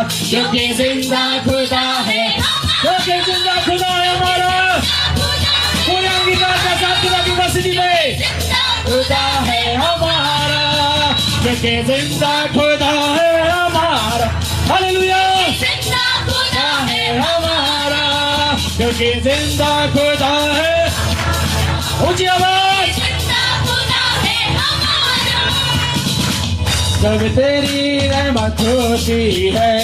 क्योंकि जिंदा खुदा है, क्योंकि जिंदा खुदा है हमारा। पूरे अंगीकार का साथ खुदा की उपस्थिति में खुदा है हमारा, क्योंकि जिंदा खुदा है हमारा। हालेलुया, जिंदा खुदा है हमारा, क्योंकि जिंदा खुदा है। ऊंची आवाज, जिंदा खुदा है हमारा। जब तेरी रहमत होती है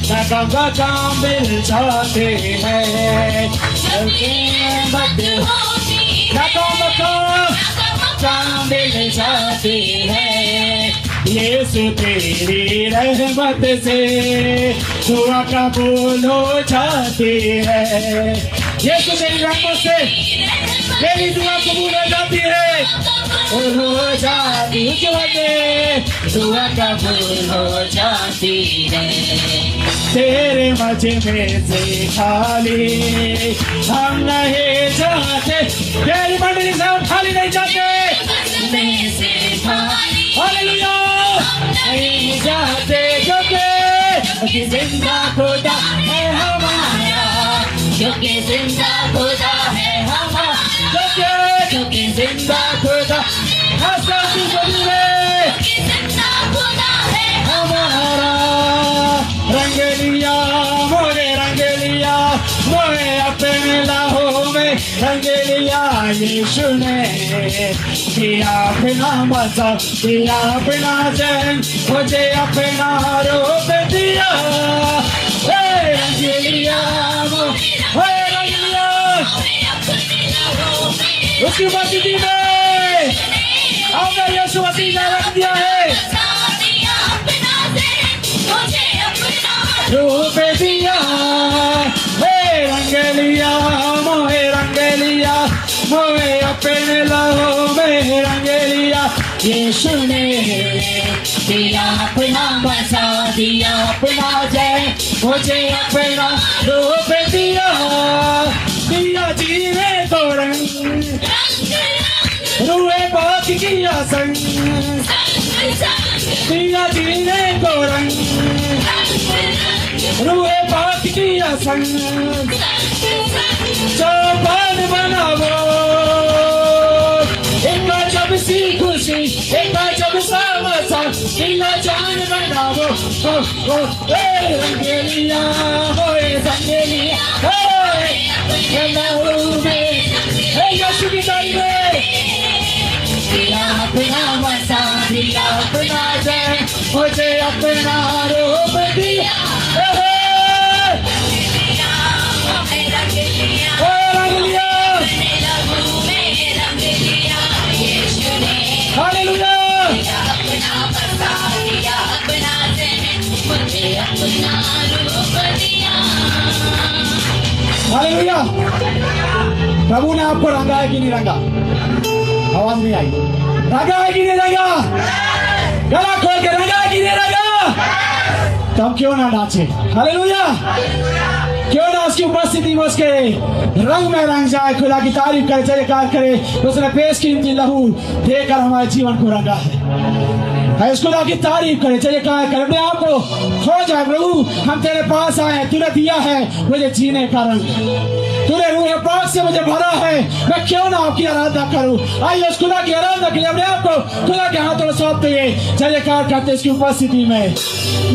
नाकाम का काम मिल जाते हैं, जब रहमत होती है नाकाम का काम मिल जाते हैं। यीशु तेरी रहमत से दुआ कबूल हो जाती है, यीशु तेरी रहमत से तेरी दुआ कबूल हो जाती है, हो जाती है, दुआ कबूल हो जाती है। तेरे मजमे से खाली हम नहीं जाते, तेरी मंडली से हम खाली नहीं जाते, हालेलुया नहीं जाते, क्योंकि जिंदा खुदा है हमारा, क्योंकि जिंदा खुदा है हमारा, क्योंकि जिंदा खुदा हमारा। रंग लिया मोरे, रंग लिया मोरे अपने लहू में, रंग लिया यीशु ने, दिया अपना मजा, दिया अपना चैन, मुझे अपना रूप दिया। रंग लिया मोरे, रंग लिया उसकी उपस्थिति में आपने यीशु मसीह ने रख दिया है, रूप दिया। रंग लिया मोहे, रंग लिया मोहे अपने लहू में, रंग लिया यीशु ने, दिया अपना मजा, दिया अपना जय, मुझे अपना रूप दिया। दिया जीने को रंग, रूहे पाक किया संग, दिया जीने को रंग, रूहे पाक किया संग। चौपान बनावो एक जब सी खुशी, एक जब सामसा, दिला जान बनावो। रंगेलिया होए संगेलिया यीशु की तारीफ में, दिया अपना मसा, दिया अपना जय, मुझे अपना रूप दिया। हालेलुया। प्रभु ने आपको रंगा है कि नहीं रंगा? आवाज नहीं आई। रंगा है कि नहीं रंगा? गला खोल के रंगा है कि नहीं रंगा? तो हम क्यों ना नाचे? हालेलुया। क्यों ना उसकी उपस्थिति में उसके रंग में रंग जाए, खुदा की तारीफ करे, जयकार करे। उसने पेश कीमती लहू देकर हमारे जीवन को रंगा है। खुदा की तारीफ करे, जयकार करे, अपने आप को खो जाए। प्रभु हम तेरे पास आए, तूने दिया है मुझे जीने का रंग, तूने रूह पाक से मुझे भरा है, मैं क्यों ना आपकी आराधना करूं। आइए उस खुदा की आराधना के लिए अपने आप को खुदा के हाथों में सौंपते हुए जयकार करते इसकी उपस्थिति में।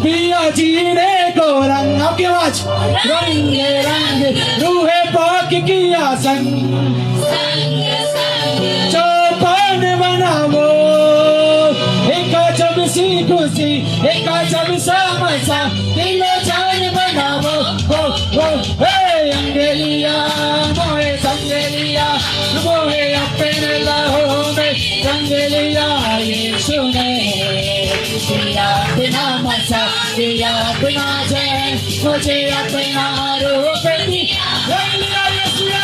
दिया जीने को रंग, आपकी आवाज, रंग रंग रूह पाक किया संग, चौपान बनावो एक जब सी खुशी, एक जब समसा, दिलो जान बनावो। अंगेलिया मोहे संगेलिया मोहे अपने लहू में, रंगेलिया यीशु ने, दिया अपना मसा, दिया अपना जय, मुझे अपना रूप दिया। रंगेलिया यीशु ने,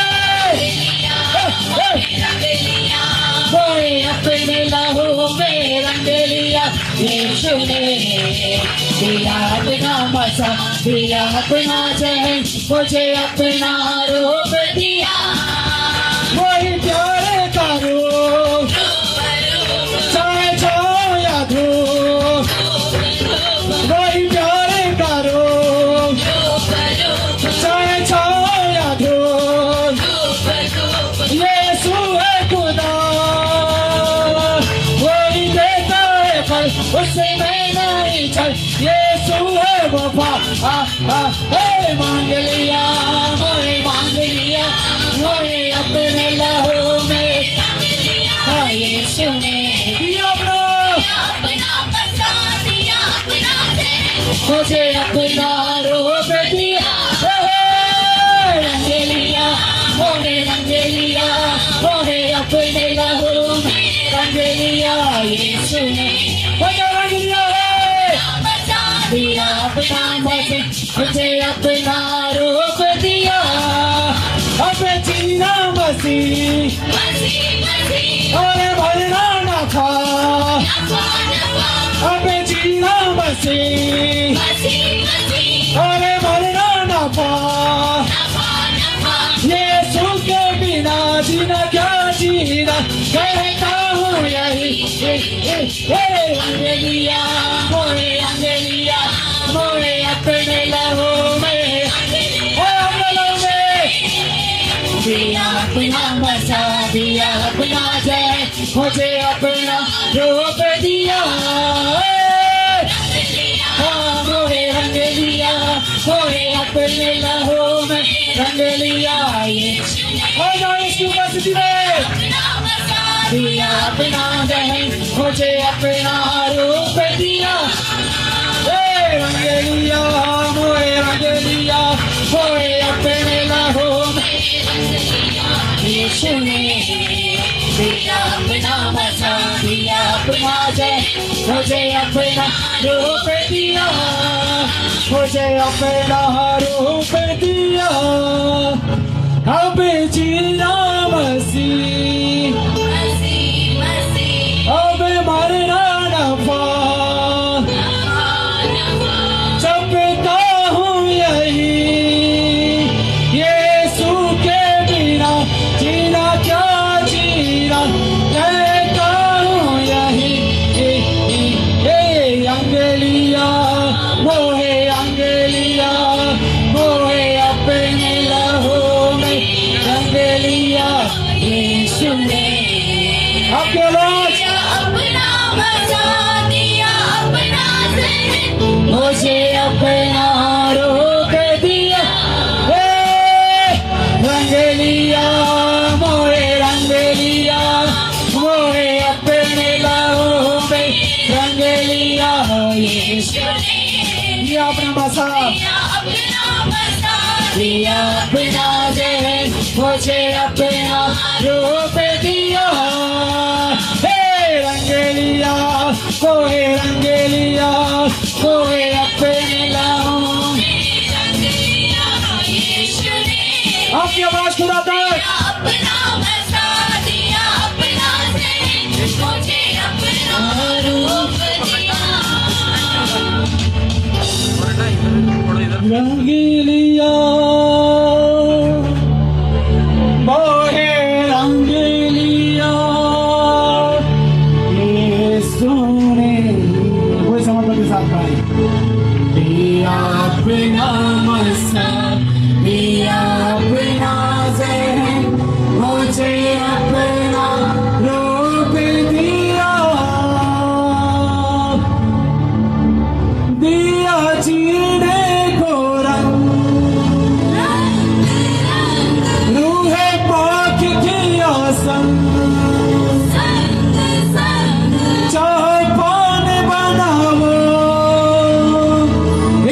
मोहे अपने लहू में, रंगेलिया यीशु ने, दिया अपना मसा, दिया अपना जय, मुझे अपना रूप दिया। वही प्यारे का रूप, चाहे छाओ या धूप, वही प्यारे का रूप, कोफा हे मांग लिया मोरे अपने लहू में यीशु ने दिया अपना मुझे अपना रूप दिया मोरे अपने लहू में रंग लिया यीशु ने रंग लिया दिया अपना मुझे अपना रूप दिया अब जीना मसीह और मरना न था अब जीना मसीह और मरना न था यीशु के बिना जीना क्या जीना कहता हूँ यही अंगेलिया मोरे अपने लहू में दिया अपना मसा दिया अपना जय मुझे अपना रूप दिया मोरे रंग लिया मोरे अपने लहू में रंग लिया इसकी उपस्थिति में दिया अपना जय मुझे अपना रूप दिया रंग लिया मोरे रंग लिया मोरे अपने लहू में यीशु ने दिया अपना मसा दिया अपना जय मुझे अपना रूप दिया मुझे अपना रूप दिया अब जीना मसीह अब मरना नफा जपता हूँ यही यीशु के बिना जीना क्या जीना कहता हूँ यही अंगेलिया मोहे अपने लहू में रंग लिया यीशु ने आपके आवाज अपना मजा दिया अपना मुझे अपना रूप दिया रंग लिया मोरे रंग लिया मोरे अपने लहू में रंग लिया यीशु ने अपना बसा दिया अपना जय मुझे अपना रूप दिया रंग लिया कोई रंग लिया कोई अपने लहू आपकी आवाज खुदा तक अपना मजा दिया अपना मुझे अपना रूप दिया रंग लिया मोहे रंग लिया यीशु ने कोई समर्पण के साथ गाएं दिया अपना मसा दिया अपना जहन मुझे अपना रूप दिया दिया जीने को रंग रूहे पाक किया संग चाहे पान बनाओ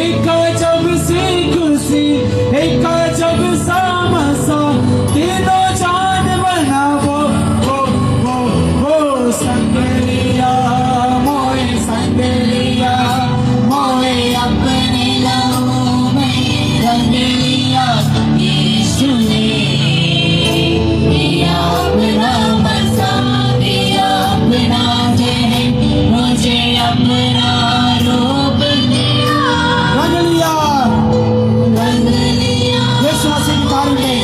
एक जब सी खुशी एक जब सामसा तीनों चांद बनाओ वो संग लिया मोए अपने लहू में रंग लिया यीशु ने दिया अपना मजा दिया अपना जहन मुझे अपना रूप दिया रंग लिया रंग लिया यीशु मसीह की तारीफ में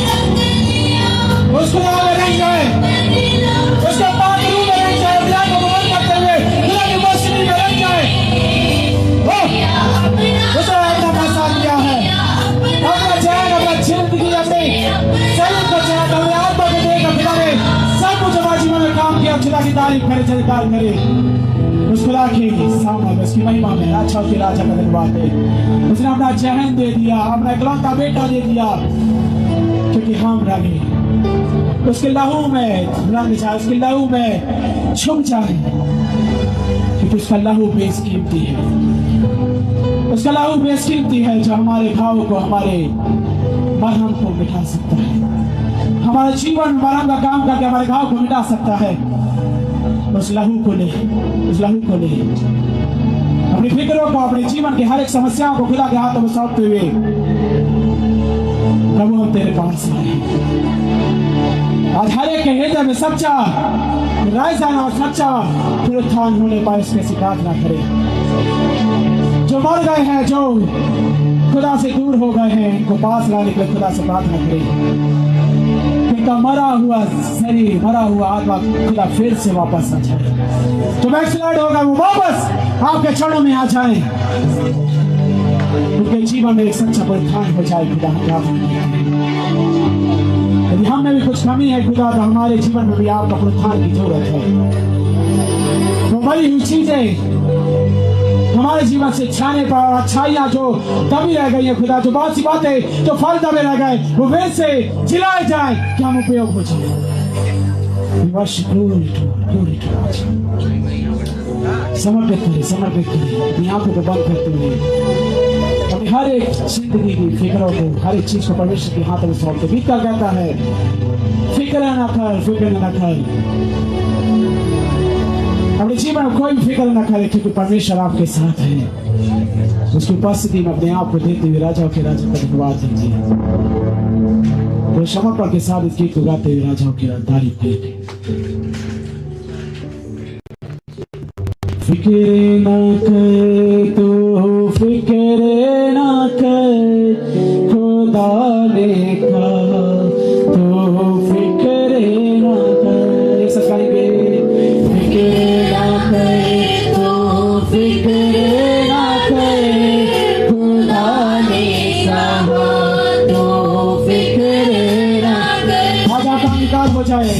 उसको याद रहेंगे उसके पाक रूह में रह जाए खुदा को बदल करते हुए खुदा की मस्जिद में रह जाए उसने अपना पैसा दिया है अपना चैन अपना जिंदगी अपने शरीर को चैन अपने आत्मा को देकर खुदा ने सब कुछ हमारे जीवन में काम किया खुदा खुदा की तारीफ करे, जयकार करे। उस खुदा के सामने उसकी महिमा में अच्छा के राजा का धन्यवाद है। उसने अपना जहन दे दिया, अपना इकलौता बेटा दे दिया, क्योंकि हम रंगे उसके लहू में रंग जाए, उसके लहू में छुप जाए, क्योंकि उसका लहू बेसकीमती है। उसका लहू बेसकीमती है, जो हमारे घाव को, हमारे मरहम को मिटा सकता है, हमारे जीवन में मरहम का काम करके हमारे घाव को मिटा सकता है। उस लहू को ले, उस लहू को ले, अपनी फिक्रों को, अपने जीवन की हर एक समस्याओं को खुदा के हाथों में सौंपते हुए प्रभु हम तेरे पास आए। आज हर एक के हृदय में सच्चा रायजान और सच्चा पुनरुत्थान होने पाए, इसकी प्रार्थना करें। जो मर गए हैं, जो खुदा से दूर हो गए हैं, इनको पास लाने के लिए खुदा से प्रार्थना करें। इनका मरा हुआ शरीर, मरा हुआ आत्मा खुदा फिर से वापस आ जाए। जो बैकस्लाइड होगा वो वापस आपके चरणों में आ जाए, उनके जीवन में एक सच्चा परित्राण हो जाए। खुदा यदि हम में भी कुछ कमी है खुदा, तो हमारे जीवन में भी आपका परित्राण की जरूरत है। तो बड़ी हुई चीजें हमारे जीवन से छाने पर, अच्छाइयां जो दबी रह गई है खुदा, जो बहुत सी बातें जो फल दबे रह गए, वो वे से जिलाए जाए कि हम उपयोग हो जाए। समर्पित करें, समर्पित करें, अपनी आंखों को बंद करते हुए अपनी हर एक जिंदगी की फिक्रों को, हर एक चीज को परमेश्वर के हाथों में सौंपते। बीता कहता है फिक्र न कर, फिक्र न कर, अपने जीवन में कोई भी फिक्र न करे, क्योंकि परमेश्वर आपके साथ है। उसकी उपस्थिति में अपने आप को देते हुए राजाओं के राजा का धन्यवाद दीजिए। तो समर्पण के साथ इस गीत को गाते हुए राजाओं की तारीफ करेंगे। फिक्र न कर तू, फिक्र न कर, खुदा ने कहा तो फिक्र न कर। एक साथ गाएंगे। हो जाए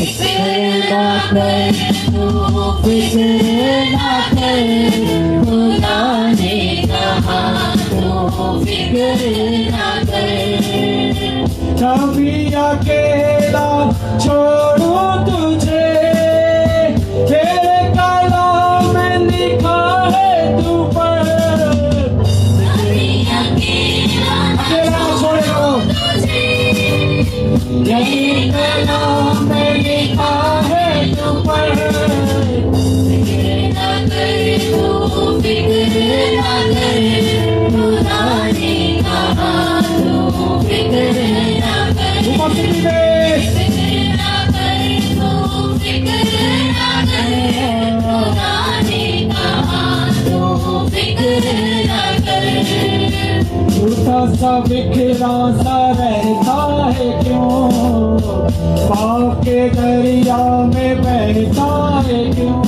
कभी अकेला छोड़ू तुझे, तेरे कलाम में लिखा है तू पर। अकेला छोड़ो, तेरे कलाम में लिखा है तू पर। सा बिखरा सा रहता है क्यों, पाप के दरिया में बहता है क्यों।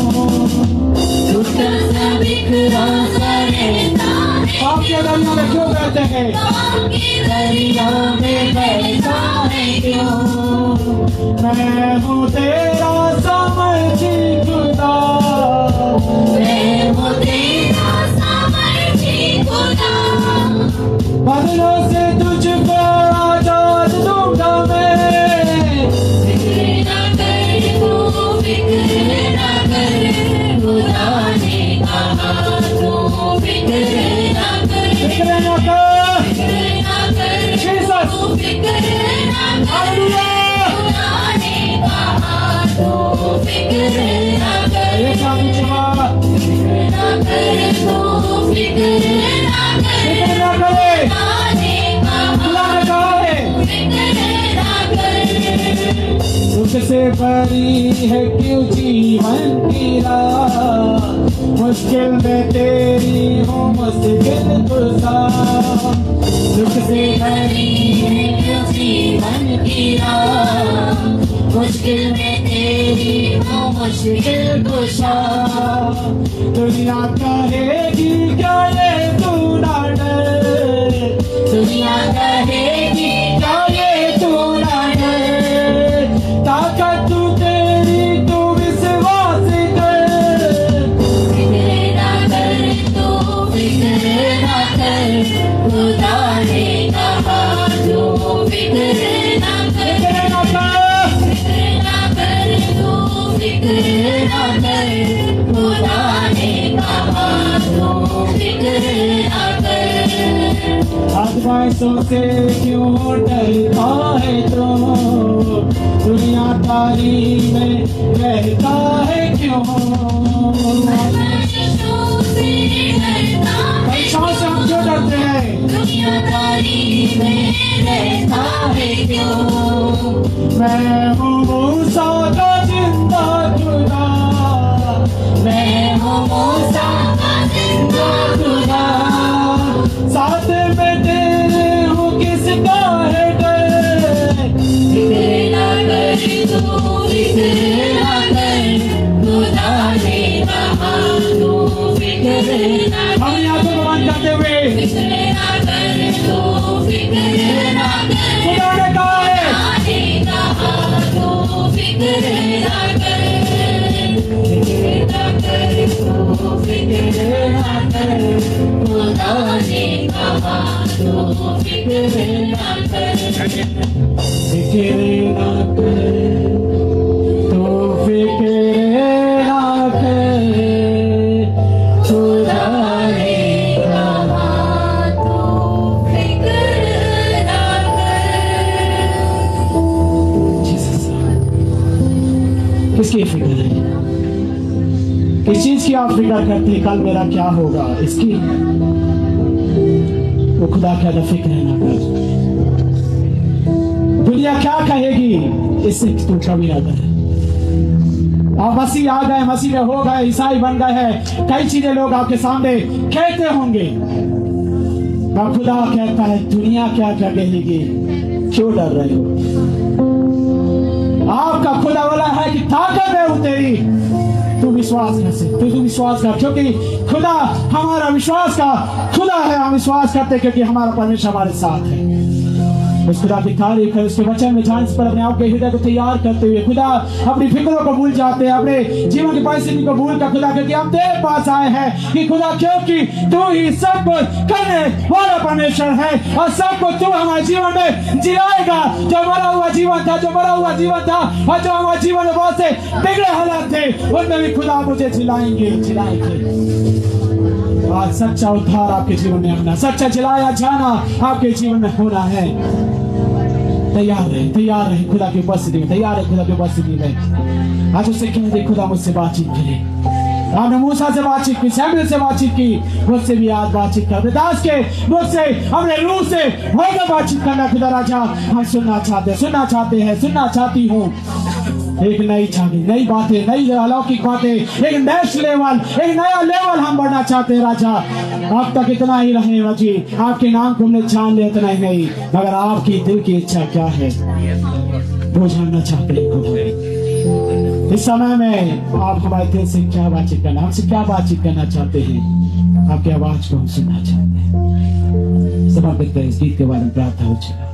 सा बिखरा सा रहता है, पाप के दरिया में क्यों बहते हैं, पाप के दरिया में बहता है क्यों। मैं हूँ तेरा सामर्थी खुदा, मैं हूँ तेरा सामर्थी खुदा, बदलों से तुझको आजाद दूंगा मैं। फिक्र न कर तू, फिक्र न कर, खुदा ने कहा तू फिक्र न कर। फिक्र न कर, फिक्र न कर, तू फिक्र न कर, खुदा ने कहा तू फिक्र न कर। फिक्र न कर तू, फिक्र न कर, फिक्र न करे। तुझसे बड़ी है क्यों जीवन की राह, मुश्किल में तेरी हो मुश्किल गुज़ा। तुझसे बड़ी है क्यों जीवन की राह, मुश्किल में तेरी हो मुश्किल गुज़ा। दुनिया कहेगी क्या ये तू ना डर, दुनिया कहेगी क्या ये तू ना डर। ताकत तू तेरी, तू विश्वास खुदा ने कहा तू फिक्र ना कर, तू फिक्र ना कर, खुदा ने कहा तू फिक्र ना कर। आजमाइशों से क्यों डरता है तो, दुनियादारी में रहता है क्यों, परेशान से हम क्यों डरते हैं, दुनियादारी में रहता है क्यों। मैं हूँ मूसा का जिंदा खुदा, मैं हूँ मूसा का जिंदा खुदा, साथ में तेरे हूँ किसका है डर, फिक्र ना कर तू फिक्र ना कर, खुदा ने कहा तू फिक्र ना कर। हम यहाँ को बंद करते हुए फिक्र ना कर तू फिक्र ना कर, खुदा ने कहा है खुदा ने कहा तू फिक्र ना कर, फिक्र ना कर तू फिक्र ना कर, खुदा ने कहा तू फिक्र ना कर। फिक्र ना कर, तो फिक्र ना कर, खुदा ने कहा तू फिक्र ना कर। किसकी फिक्र है, किस चीज की आप फिक्र करते हैं, कल मेरा क्या होगा इसकी, वो खुदा कहता फिक्र ना कर, दुनिया क्या कहेगी इससे तू कभी ना कर। आप मसीह आ गए, मसीह में हो गए, ईसाई बन गए हैं, कई चीजें लोग आपके सामने कहते होंगे, पर खुदा कहता है दुनिया क्या क्या कहेगी, क्यों डर रहे हो। आपका खुदा वाला है कि ताकत है वो तेरी, तू विश्वास कर सकते, तू विश्वास कर, क्योंकि खुदा हमारा विश्वास का खुदा है, हम विश्वास करते क्योंकि हमारा परमेश्वर हमारे साथ है। उस खुदा की तारीफ है, उसके वचन में जाने से पर अपने आप के हृदय को तैयार करते हुए खुदा अपनी फिक्रों को भूल जाते हैं, अपने जीवन की परिस्थिति को भूल कर खुदा क्योंकि हम तेरे पास आए हैं कि खुदा क्योंकि तू ही सब कुछ करने वाला परमेश्वर है और सब कुछ तू हमारे जीवन में जिलाएगा। जो मरा हुआ जीवन था, जो मरा हुआ जीवन था और जो हमारे जीवन में बहुत से बिगड़े हालात थे, उनमें भी खुदा मुझे जिलाएंगे। आज सच्चा उद्धार आपके जीवन में होना, सच्चा जिलाया जाना आपके जीवन में होना है। तैयार रहे खुदा की उपस्थिति में, तैयार है खुदा की उपस्थिति में। आज उससे कह दे खुदा मुझसे बातचीत करे। आपने मूसा से बातचीत की, शमूएल से बातचीत की, मुझसे भी आज बातचीत कर, दास के मुझसे अपने रूह से होकर बातचीत करना खुदा राजा। हम सुनना चाहती हूँ एक नई छाती, नई बातें, नई अलौकिक बातें, एक नेक्स्ट लेवल, एक नया लेवल हम बढ़ना चाहते हैं राजा। अब तक इतना ही रहे मजी, आपके नाम को हमने जान लिया, इतना ही नहीं, मगर आपकी दिल की इच्छा क्या है वो जानना चाहते हैं खुदा। इस समय में आप हमारे दिल से क्या बातचीत करना, हमसे क्या बातचीत करना चाहते हैं, आपकी आवाज को हम सुनना चाहते हैं। समर्पित करें इस गीत के बारे में प्रार्थना हो जाए,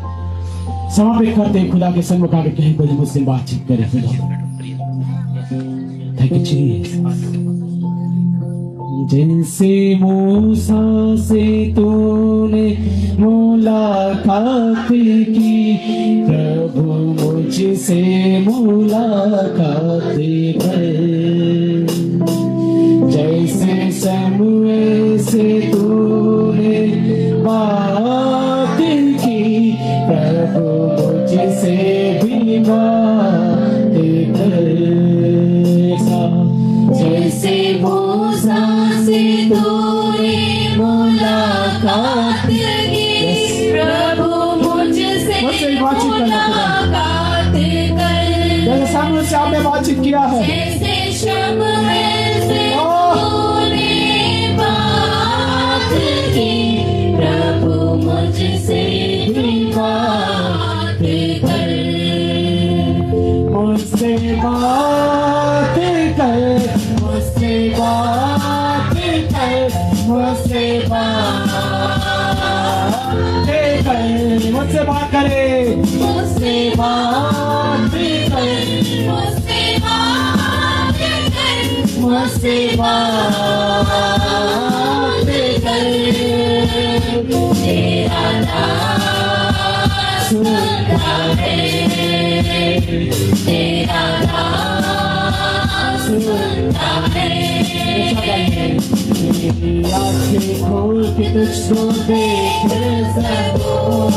समर्पित करते खुदा के सम्मुख आके कहीं कोई मुझसे बातचीत करे। Thank you Jesus. जैसे मूसा से तूने मुलाकात की, प्रभु मुझसे मुलाकात कर। जैसे शमूएल से तूने बात की, प्रभु मुझसे भी बात कर। जैसे मूसा से तूने मुलाकात की, प्रभु मुझसे मुलाकात कर। जैसे शमूएल से आपने बातचीत किया है, जैसे शमूएल से तूने बात की, प्रभु मुझसे भी बात कर। मुझसे बात कर, मुझसे बात कर, मुझसे बात कर, मुझसे बात करे, मुझसे बात कर, मुझसे बात कर, मुझसे बात कर। तेरा नाम सुनता है, तेरा नाम सुनता है। आँखें खोल के तुझको देख सकूं,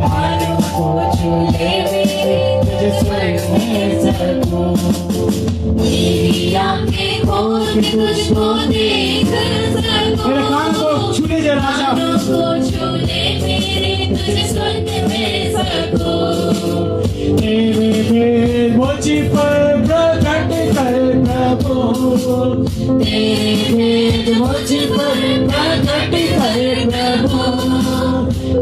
हारों को छू ले मेरे तुझे सुनने सकूं। मेरी आँखें खोल के तुझको देख सकूं, मेरे कान को छूने दे राजा, कानों को छू ले मेरे तुझे सुनने सकूं। तेरे भेद मुझ पर प्रकट कर प्रभु, तेरे भेद मुझ पर प्रकट कर प्रभु,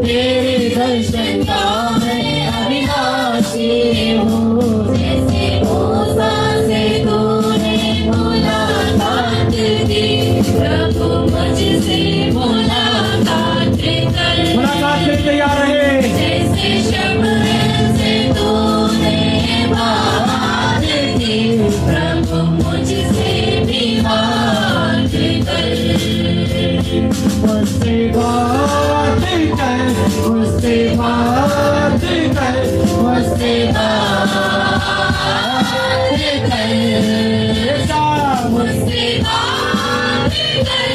तेरे दर्शन का मैं अविनाशी हूँ। जैसे मूसा से तूने मुलाकात की, प्रभु मुझसे मुलाकात कर। मुलाकात के लिए तैयार रहे। जैसे शमूएल से तूने बात की, प्रभु मुझसे भी बात कर। मुझसे बात कर, मुझसे बात कर, मुझसे बात कर, मुझसे बात कर,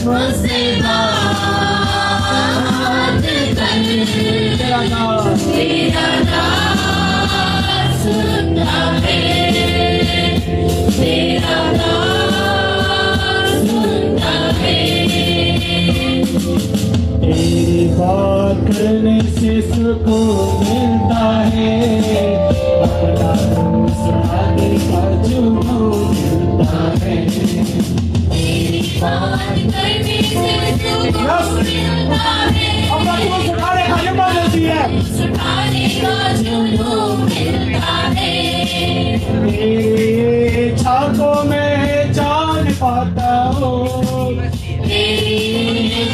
मुझसे बात कर। तेरा नाम तेरा नाम सुनता है, तेरा नाम सुनता है। तेरी बात करने से सुकून मिलता है, अपना नाम सुनाने का जुनून मिलता है। तेरी बात करने से सुकून मिलता है, अपना नाम सुनाने का जुनून मिलती है। सुनाने का जुनून मिलता है। तेरी छातों में जान पाता हूँ, तेरी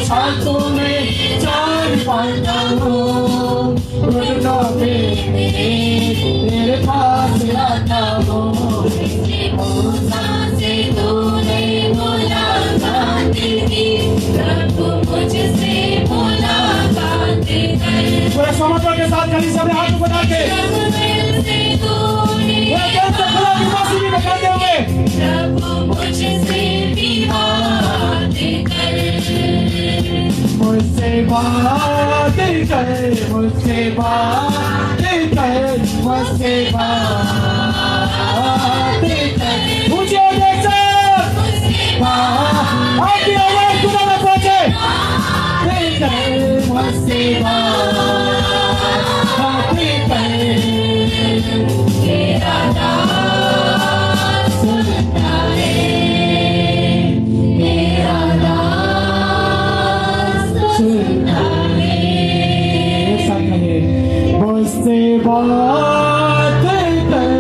छातों में जान पाता हूँ, घुटनों पे तेरे पास आता हूँ। जैसे मूसा से तूने मुलाकात की, प्रभु मुझसे मुलाकात कर। पूरे समर्पण के साथ गली सब हाथ बना के शमूएल से तूने खुदा की मसीह में कहते हुए प्रभु मुझसे भी बात कर। मुझसे बात कर, मुझसे बात कर, मुझसे बात कर। मुझे जैसे आपकी आवाज खुदा में पहुंचे। मुझसे बात कर, तेरा नाम सुनता है, तेरा नाम सुनता है। ऐसा कहे मुझसे बात कर,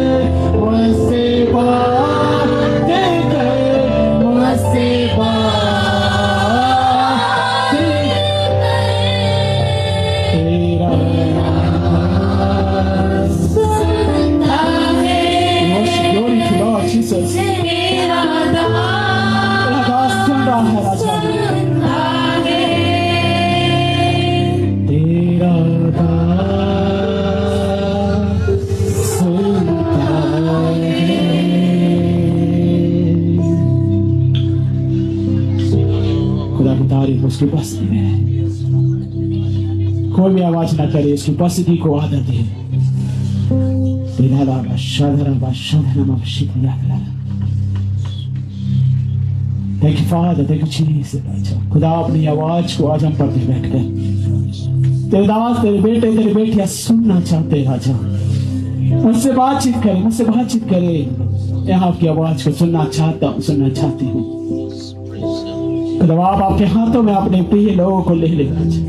मुझसे बात कर, मुझसे बात कर। तेरा नाम सुनता है, Glory to Lord Jesus. तेरा नाम तेरा दास सुन रहा है राजा, सुनता है। तेरा दास सुनता है। खुदा की तारीफ उसकी उपस्थिति में है। कोई भी आवाज ना करे, उसकी उपस्थिति को आदर दे। Thank you, Father. Thank you, Jesus. खुदा अपनी आवाज को आज हम पढ़ते बैठते हैं। तेरे दास, तेरे बेटे, तेरी बेटियां सुनना चाहते हैं राजा। मुझसे बातचीत करे, मुझसे बातचीत करे। यहाँ आपकी आवाज को सुनना चाहता हूँ, सुनना चाहती हूँ। खुदा आप आपके हाथों में अपने प्रिय लोगों को ले ले राजा।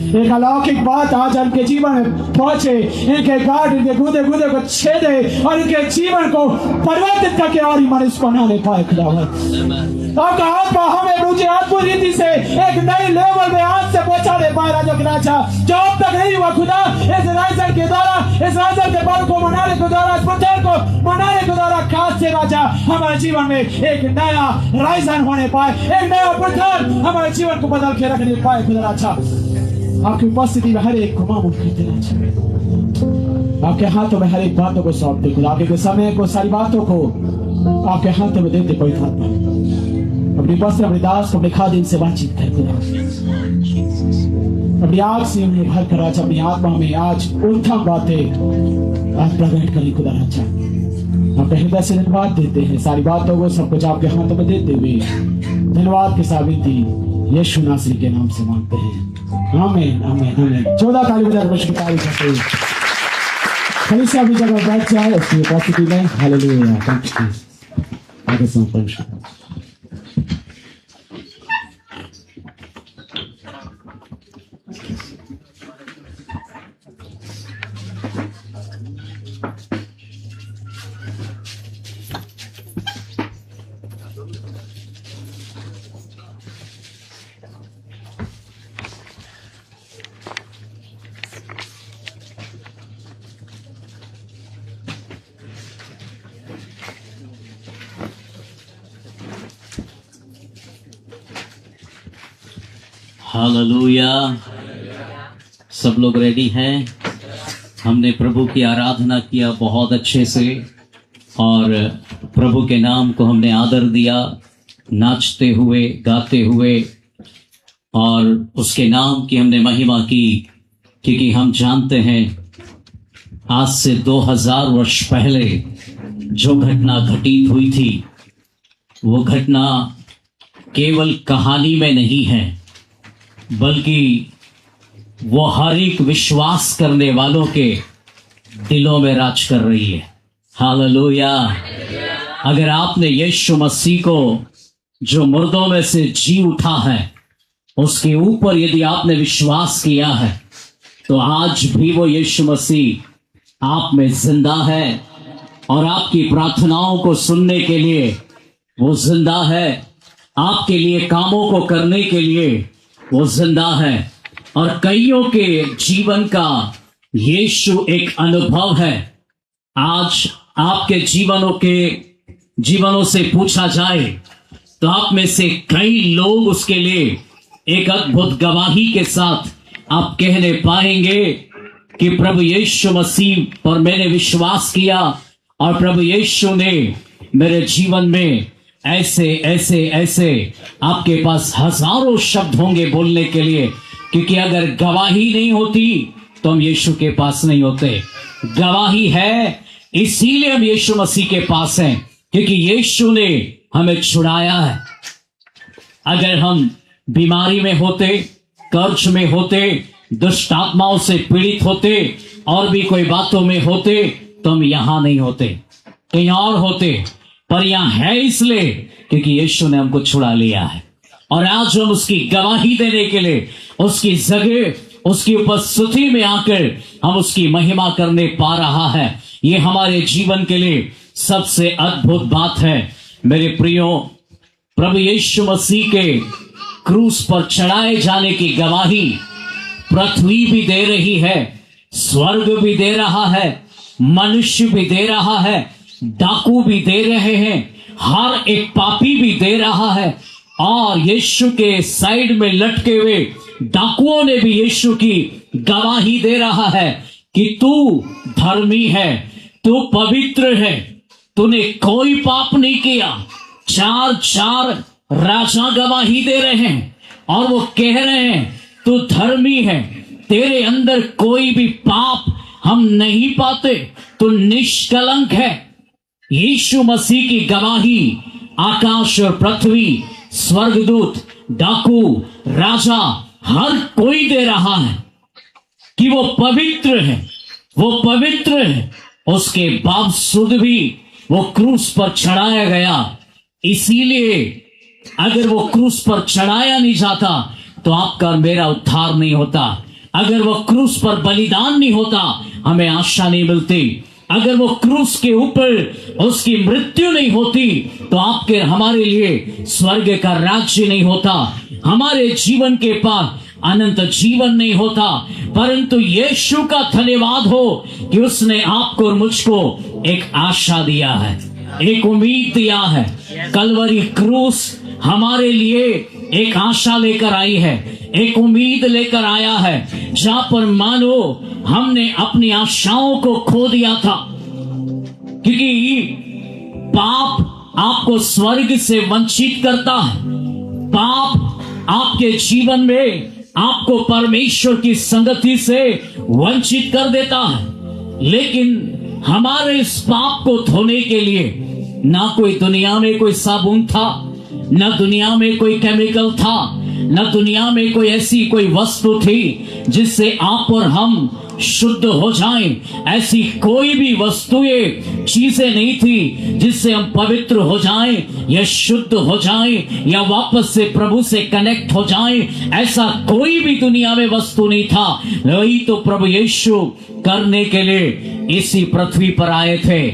एक अलौकिक बात आज उनके जीवन में पहुंचे, इनके गांठ, इनके गुदे गुदे को छेदे और इनके जीवन को परिवर्तित करके और मनुष्य बनाने पाए। खुदावंद आपका आत्मा हमें मुझे अद्भुत रीति से एक नई लेवल में आज से पहुंचाने पाए राजा खुदा। जो अब तक नहीं हुआ खुदा, इस राइजर के द्वारा, इस राइजर के बल को मनाने के द्वारा, इस पत्थर को मनाने के द्वारा खास से राजा हमारे जीवन में एक नया राइजन होने पाए, एक नया पत्थर हमारे जीवन को बदल के रखने पाए खुदा राजा। आपकी उपस्थिति में हर एक को मामूल करते राजा, आपके हाथों में हर एक बातों को सौंपते खुदा, आपके समय को, सारी बातों को आपके हाथों में देते पवित्र आत्मा। अपनी वस्त्र, अपने दास को, अपने खादिम से बातचीत कर खुदा, अपनी आग से उन्हें भर कर राजा, अपनी आत्मा में आज उत्तम बातें आज प्रकट करें खुदा राजा। आपके हृदय से धन्यवाद देते हैं, सारी बातों को सब कुछ आपके हाथों में देते हुए धन्यवाद के साथ विनती यीशु नासरी के नाम से मांगते हैं, आमीन आमीन आमीन। 14 ताली बजा कर तारीफ करते हैं। कलीसिया भी जगह बैठ जाए उसकी उपस्थिति में। Hallelujah, thank you. आगे से परमेश्वर हालेलुया। सब लोग रेडी हैं? हमने प्रभु की आराधना किया बहुत अच्छे से और प्रभु के नाम को हमने आदर दिया, नाचते हुए, गाते हुए, और उसके नाम की हमने महिमा की, क्योंकि हम जानते हैं आज से 2000 वर्ष पहले जो घटना घटित हुई थी वो घटना केवल कहानी में नहीं है, बल्कि वो हर एक विश्वास करने वालों के दिलों में राज कर रही है। हालेलुया। अगर आपने यीशु मसीह को जो मुर्दों में से जी उठा है उसके ऊपर यदि आपने विश्वास किया है तो आज भी वो यीशु मसीह आप में जिंदा है और आपकी प्रार्थनाओं को सुनने के लिए वो जिंदा है, आपके लिए कामों को करने के लिए वो जिंदा है। और कईयों के जीवन का यीशु एक अनुभव है। आज आपके जीवनों से पूछा जाए तो आप में से कई लोग उसके लिए एक अद्भुत गवाही के साथ आप कहने पाएंगे कि प्रभु यीशु मसीह पर मैंने विश्वास किया और प्रभु यीशु ने मेरे जीवन में ऐसे ऐसे ऐसे। आपके पास हजारों शब्द होंगे बोलने के लिए, क्योंकि अगर गवाही नहीं होती तो हम यीशु के पास नहीं होते। गवाही है इसीलिए हम यीशु मसीह के पास हैं, क्योंकि यीशु ने हमें छुड़ाया है। अगर हम बीमारी में होते, कर्ज में होते, दुष्ट आत्माओं से पीड़ित होते और भी कोई बातों में होते तो हम यहां नहीं होते, कहीं और होते, पर यहां है इसलिए क्योंकि यीशु ने हमको छुड़ा लिया है। और आज हम उसकी गवाही देने के लिए उसकी जगह, उसकी उपस्थिति में आकर हम उसकी महिमा करने पा रहा है। ये हमारे जीवन के लिए सबसे अद्भुत बात है। मेरे प्रियो, प्रभु यीशु मसीह के क्रूस पर चढ़ाए जाने की गवाही पृथ्वी भी दे रही है, स्वर्ग भी दे रहा है, मनुष्य भी दे रहा है, डाकू भी दे रहे हैं, हर एक पापी भी दे रहा है। और यीशु के साइड में लटके हुए डाकुओं ने भी यीशु की गवाही दे रहा है कि तू धर्मी है, तू पवित्र है, तूने कोई पाप नहीं किया। 4 राजा गवाही दे रहे हैं और वो कह रहे हैं तू धर्मी है, तेरे अंदर कोई भी पाप हम नहीं पाते, तू निष्कलंक है। यीशु मसीह की गवाही आकाश और पृथ्वी, स्वर्गदूत, डाकू, राजा, हर कोई दे रहा है कि वो पवित्र है, वो पवित्र है। उसके बावजूद भी वो क्रूस पर चढ़ाया गया। इसीलिए अगर वो क्रूस पर चढ़ाया नहीं जाता तो आपका और मेरा उद्धार नहीं होता। अगर वो क्रूस पर बलिदान नहीं होता हमें आशा नहीं मिलती। अगर वो क्रूस के ऊपर उसकी मृत्यु नहीं होती तो आपके हमारे लिए स्वर्ग का राज्य नहीं होता। हमारे जीवन के पास अनंत जीवन नहीं होता, परंतु यीशु का धन्यवाद हो कि उसने आपको और मुझको एक आशा दिया है, एक उम्मीद दिया है। कलवरी क्रूस हमारे लिए एक आशा लेकर आई है, एक उम्मीद लेकर आया है, जहां पर मानो हमने अपनी आशाओं को खो दिया था, क्योंकि पाप आपको स्वर्ग से वंचित करता है। पाप आपके जीवन में आपको परमेश्वर की संगति से वंचित कर देता है। लेकिन हमारे इस पाप को धोने के लिए ना कोई दुनिया में कोई साबुन था, ना दुनिया में कोई केमिकल था, ना दुनिया में कोई ऐसी कोई वस्तु थी जिससे आप और हम शुद्ध हो जाएं। ऐसी कोई भी वस्तुएं, चीजें नहीं थी जिससे हम पवित्र हो जाएं या शुद्ध हो जाएं या वापस से प्रभु से कनेक्ट हो जाएं। ऐसा कोई भी दुनिया में वस्तु नहीं था। वही तो प्रभु यीशु करने के लिए इसी पृथ्वी पर आए थे।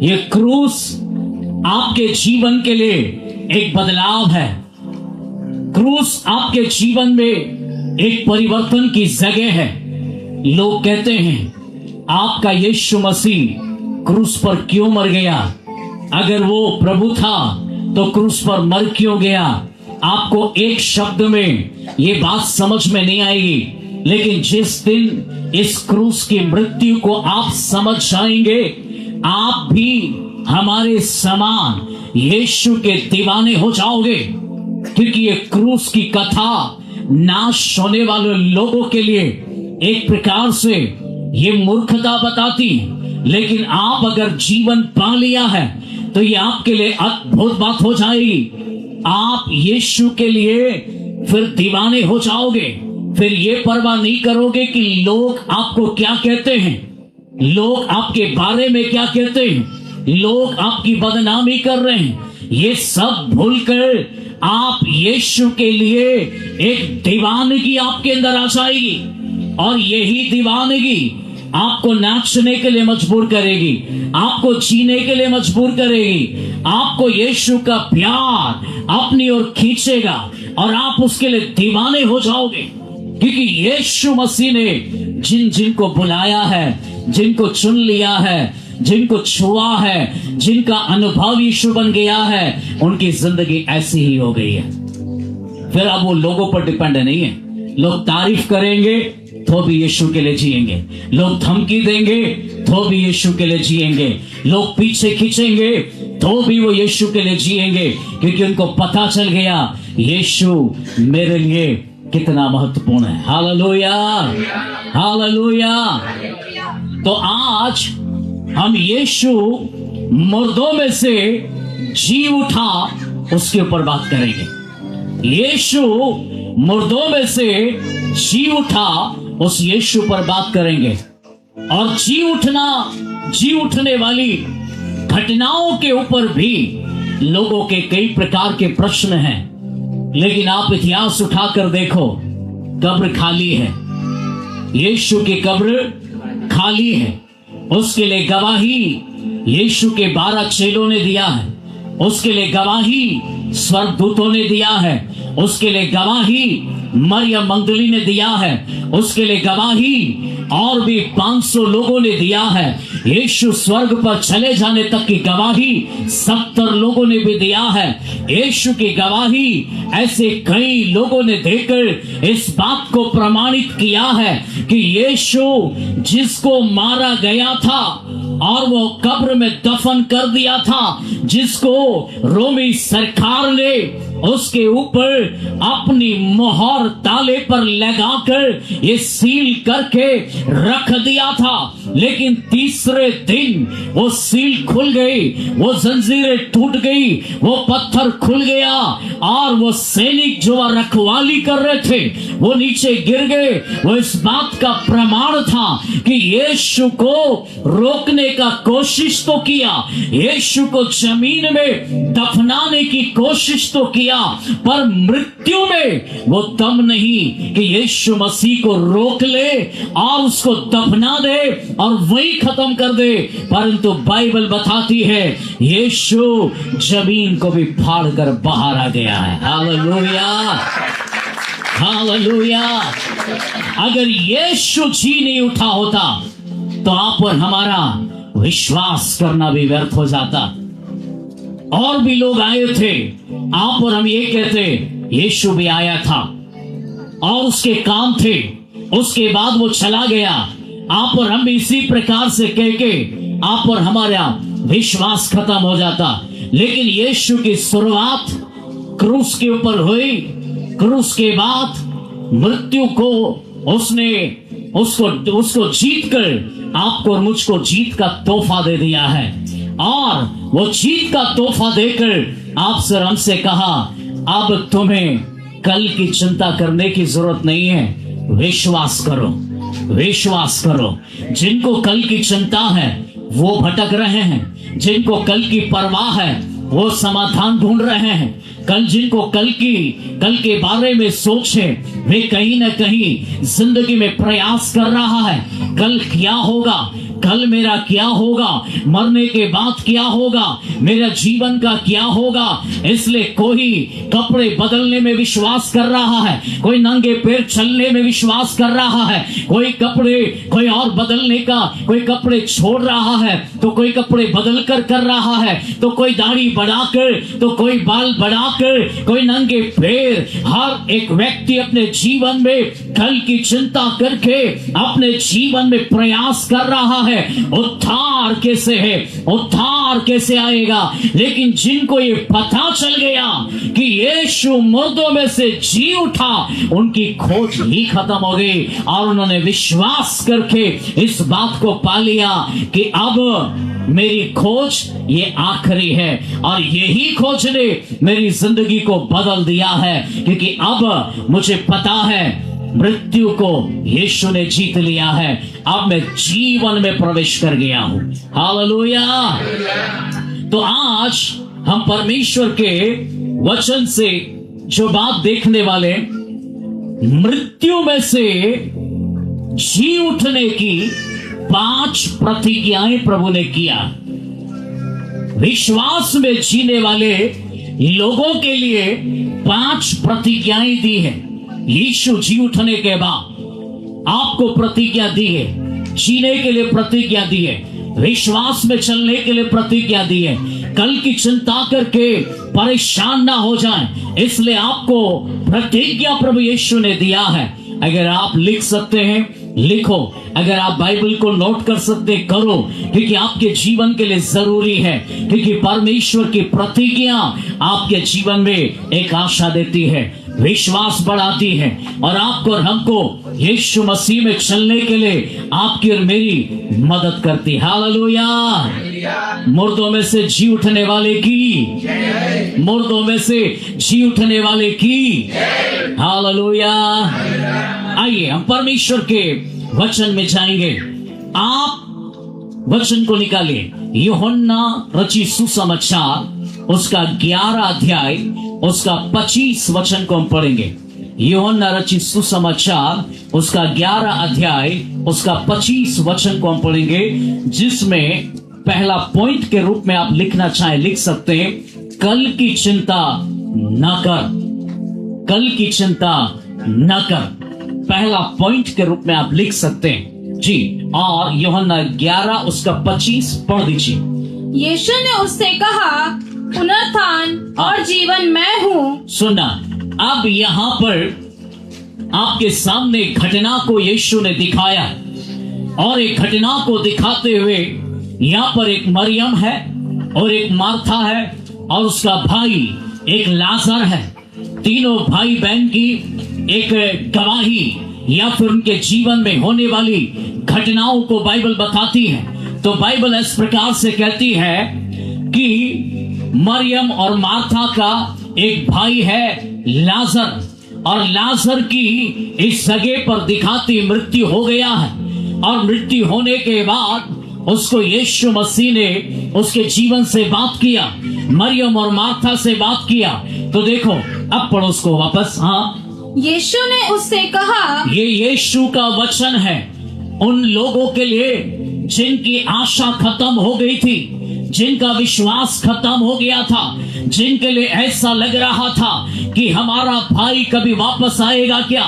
ये क्रूस आपके जीवन के लिए एक बदलाव है। क्रूस आपके जीवन में एक परिवर्तन की जगह है। लोग कहते हैं आपका यीशु मसीह क्रूस पर क्यों मर गया? अगर वो प्रभु था तो क्रूस पर मर क्यों गया? आपको एक शब्द में ये बात समझ में नहीं आएगी, लेकिन जिस दिन इस क्रूस की मृत्यु को आप समझ जाएंगे, आप भी हमारे समान यीशु के दीवाने हो जाओगे। क्योंकि ये क्रूस की कथा नाश होने वाले लोगों के लिए एक प्रकार से ये मूर्खता बताती, लेकिन आप अगर जीवन पा लिया है तो ये आपके लिए अद्भुत बात हो जाएगी। आप यीशु के लिए फिर दीवाने हो जाओगे। फिर ये परवाह नहीं करोगे कि लोग आपको क्या कहते हैं, लोग आपके बारे में क्या कहते हैं, लोग आपकी बदनामी कर रहे हैं। ये सब भूलकर आप यीशु के लिए एक दीवानगी आपके अंदर आ जाएगी, और यही दीवानगी आपको नाचने के लिए मजबूर करेगी, आपको जीने के लिए मजबूर करेगी, आपको यीशु का प्यार अपनी ओर खींचेगा और आप उसके लिए दीवाने हो जाओगे। क्योंकि यीशु मसीह ने जिन जिन को बुलाया है, जिनको चुन लिया है, जिनको छुआ है, जिनका अनुभव यीशु बन गया है, उनकी जिंदगी ऐसी ही हो गई है। फिर अब वो लोगों पर डिपेंड नहीं है। लोग तारीफ करेंगे तो भी यीशु के लिए जिएंगे, लोग धमकी देंगे तो भी यीशु के लिए जिएंगे, लोग पीछे खींचेंगे तो भी वो यीशु के लिए जिएंगे, क्योंकि उनको पता चल गया यीशु मेरे लिए कितना महत्वपूर्ण है। Hallelujah, hallelujah. तो आज हम यीशु मुर्दों में से जी उठा उसके ऊपर बात करेंगे। यीशु मुर्दों में से जी उठा उस यीशु पर बात करेंगे। और जी उठने वाली घटनाओं के ऊपर भी लोगों के कई प्रकार के प्रश्न हैं, लेकिन आप इतिहास उठाकर देखो, कब्र खाली है, यीशु की कब्र खाली है। उसके लिए गवाही यीशु के 12 चेलों ने दिया है, उसके लिए गवाही स्वर्गदूतों ने दिया है, उसके लिए गवाही मरियम मगदली ने दिया है, उसके लिए गवाही और भी 500 लोगों ने दिया है। यीशु स्वर्ग पर चले जाने तक की गवाही 70 लोगों ने भी दिया है। यीशु की गवाही ऐसे कई लोगों ने देकर इस बात को प्रमाणित किया है कि यीशु जिसको मारा गया था और वो कब्र में दफन कर दिया था, जिसको रोमी सरकार ने उसके ऊपर अपनी मोहर ताले पर लगाकर ये सील करके रख दिया था, लेकिन तीसरे दिन वो सील खुल गई, वो जंजीरें टूट गई, वो पत्थर खुल गया और वो सैनिक जो रखवाली कर रहे थे वो नीचे गिर गए। वो इस बात का प्रमाण था कि यीशु को रोकने का कोशिश तो किया, यीशु को जमीन में दफनाने की कोशिश तो किया, पर मृत्यु में वो दम नहीं कि यीशु मसीह को रोक ले और उसको दफना दे और वही खत्म कर दे। परंतु बाइबल बताती है यीशु जमीन को भी फाड़ कर बाहर आ गया है। Hallelujah, hallelujah. अगर यीशु जी नहीं उठा होता तो आप और हमारा विश्वास करना भी व्यर्थ हो जाता। और भी लोग आए थे, आप और हम ये कहते यीशु भी आया था और उसके काम थे, उसके बाद वो चला गया। आप और हम भी इसी प्रकार से कह के आप और हमारा विश्वास खत्म हो जाता। लेकिन यीशु की शुरुआत क्रूस के ऊपर हुई। क्रूस के बाद मृत्यु को उसको जीत कर आपको और मुझको जीत का तोहफा दे दिया है। और वो जीत का तोहफा देकर आपसे और हमसे कहा, अब तुम्हें कल की चिंता करने की जरूरत नहीं है, विश्वास करो, विश्वास करो। जिनको कल की चिंता है वो भटक रहे हैं, जिनको कल की परवाह है वो समाधान ढूंढ रहे हैं। जिनको कल के बारे में सोचे वे कहीं ना कहीं जिंदगी में प्रयास कर रहा है, कल क्या होगा, कल मेरा क्या होगा, मरने के बाद क्या होगा, मेरा जीवन का क्या होगा। इसलिए कोई कपड़े बदलने में विश्वास कर रहा है, कोई नंगे पैर चलने में विश्वास कर रहा है, कोई और बदलने का, कोई कपड़े छोड़ रहा है तो कोई कपड़े बदल कर रहा है, तो कोई दाढ़ी बढ़ाकर, तो कोई बाल बढ़ाकर, कोई नंगे पैर। हर एक व्यक्ति अपने जीवन में कल की चिंता करके अपने जीवन में प्रयास कर रहा है उद्धार कैसे है, उद्धार कैसे आएगा। लेकिन जिनको ये पता चल गया कि यीशु मुर्दों में से जी उठा, उनकी खोज ही खत्म हो गई और उन्होंने विश्वास करके इस बात को पा लिया कि अब मेरी खोज ये आखिरी है। और यही खोज ने मेरी जिंदगी को बदल दिया है, क्योंकि अब मुझे पता है मृत्यु को यीशु ने जीत लिया है, अब मैं जीवन में प्रवेश कर गया हूं। हालेलुया। तो आज हम परमेश्वर के वचन से जो बात देखने वाले, मृत्यु में से जी उठने की 5 प्रतिज्ञाएं प्रभु ने किया। विश्वास में जीने वाले लोगों के लिए 5 प्रतिज्ञाएं दी है। यीशु जी उठने के बाद आपको प्रतिज्ञा दी है, जीने के लिए प्रतिज्ञा दी है, विश्वास में चलने के लिए प्रतिज्ञा दी है। कल की चिंता करके परेशान ना हो जाएं, इसलिए आपको प्रतिज्ञा प्रभु यीशु ने दिया है। अगर आप लिख सकते हैं लिखो, अगर आप बाइबल को नोट कर सकते करो, क्योंकि आपके जीवन के लिए जरूरी है, क्योंकि परमेश्वर की प्रतिज्ञा आपके जीवन में एक आशा देती है, विश्वास बढ़ाती है और आपको और हमको यीशु मसीह में चलने के लिए आपकी और मेरी मदद करती है। हालेलुया। मुर्दों में से जी उठने वाले की, मुर्दों में से जी उठने वाले की। हालेलुया। आइए हम परमेश्वर के वचन में जाएंगे। आप वचन को निकालिए, यूहन्ना रचित सुसमाचार उसका 11 अध्याय उसका 25 वचन को हम पढ़ेंगे। यूहन्ना रचित सुसमाचार उसका 11 अध्याय उसका 25 वचन को हम पढ़ेंगे, जिसमें पहला पॉइंट के रूप में आप लिखना चाहे लिख सकते हैं, कल की चिंता न कर, कल की चिंता न कर। पहला पॉइंट के रूप में आप लिख सकते हैं जी। और यूहन्ना 11 उसका 25 पढ़ दीजिए। यीशु ने उससे कहा, पुनरुत्थान और जीवन मैं हूँ। सुना, अब यहाँ पर आपके सामने घटना को यीशु ने दिखाया और एक घटना को दिखाते हुए यहाँ पर एक मरियम है और एक मार्था है और उसका भाई एक लाजर है। तीनों भाई बहन की एक गवाही या फिर उनके जीवन में होने वाली घटनाओं को बाइबल बताती है। तो बाइबल इस प्रकार से कहती है कि मरियम और मार्था का एक भाई है लाजर, और लाजर की इस जगह पर दिखाती मृत्यु हो गया है, और मृत्यु होने के बाद उसको यीशु मसीह ने उसके जीवन से बात किया, मरियम और मार्था से बात किया। तो देखो अब पढ़ो उसको वापस। हाँ, यीशु ने उससे कहा, ये यीशु का वचन है उन लोगों के लिए जिनकी आशा खत्म हो गई थी, जिनका विश्वास खत्म हो गया था, जिनके लिए ऐसा लग रहा था कि हमारा भाई कभी वापस आएगा क्या,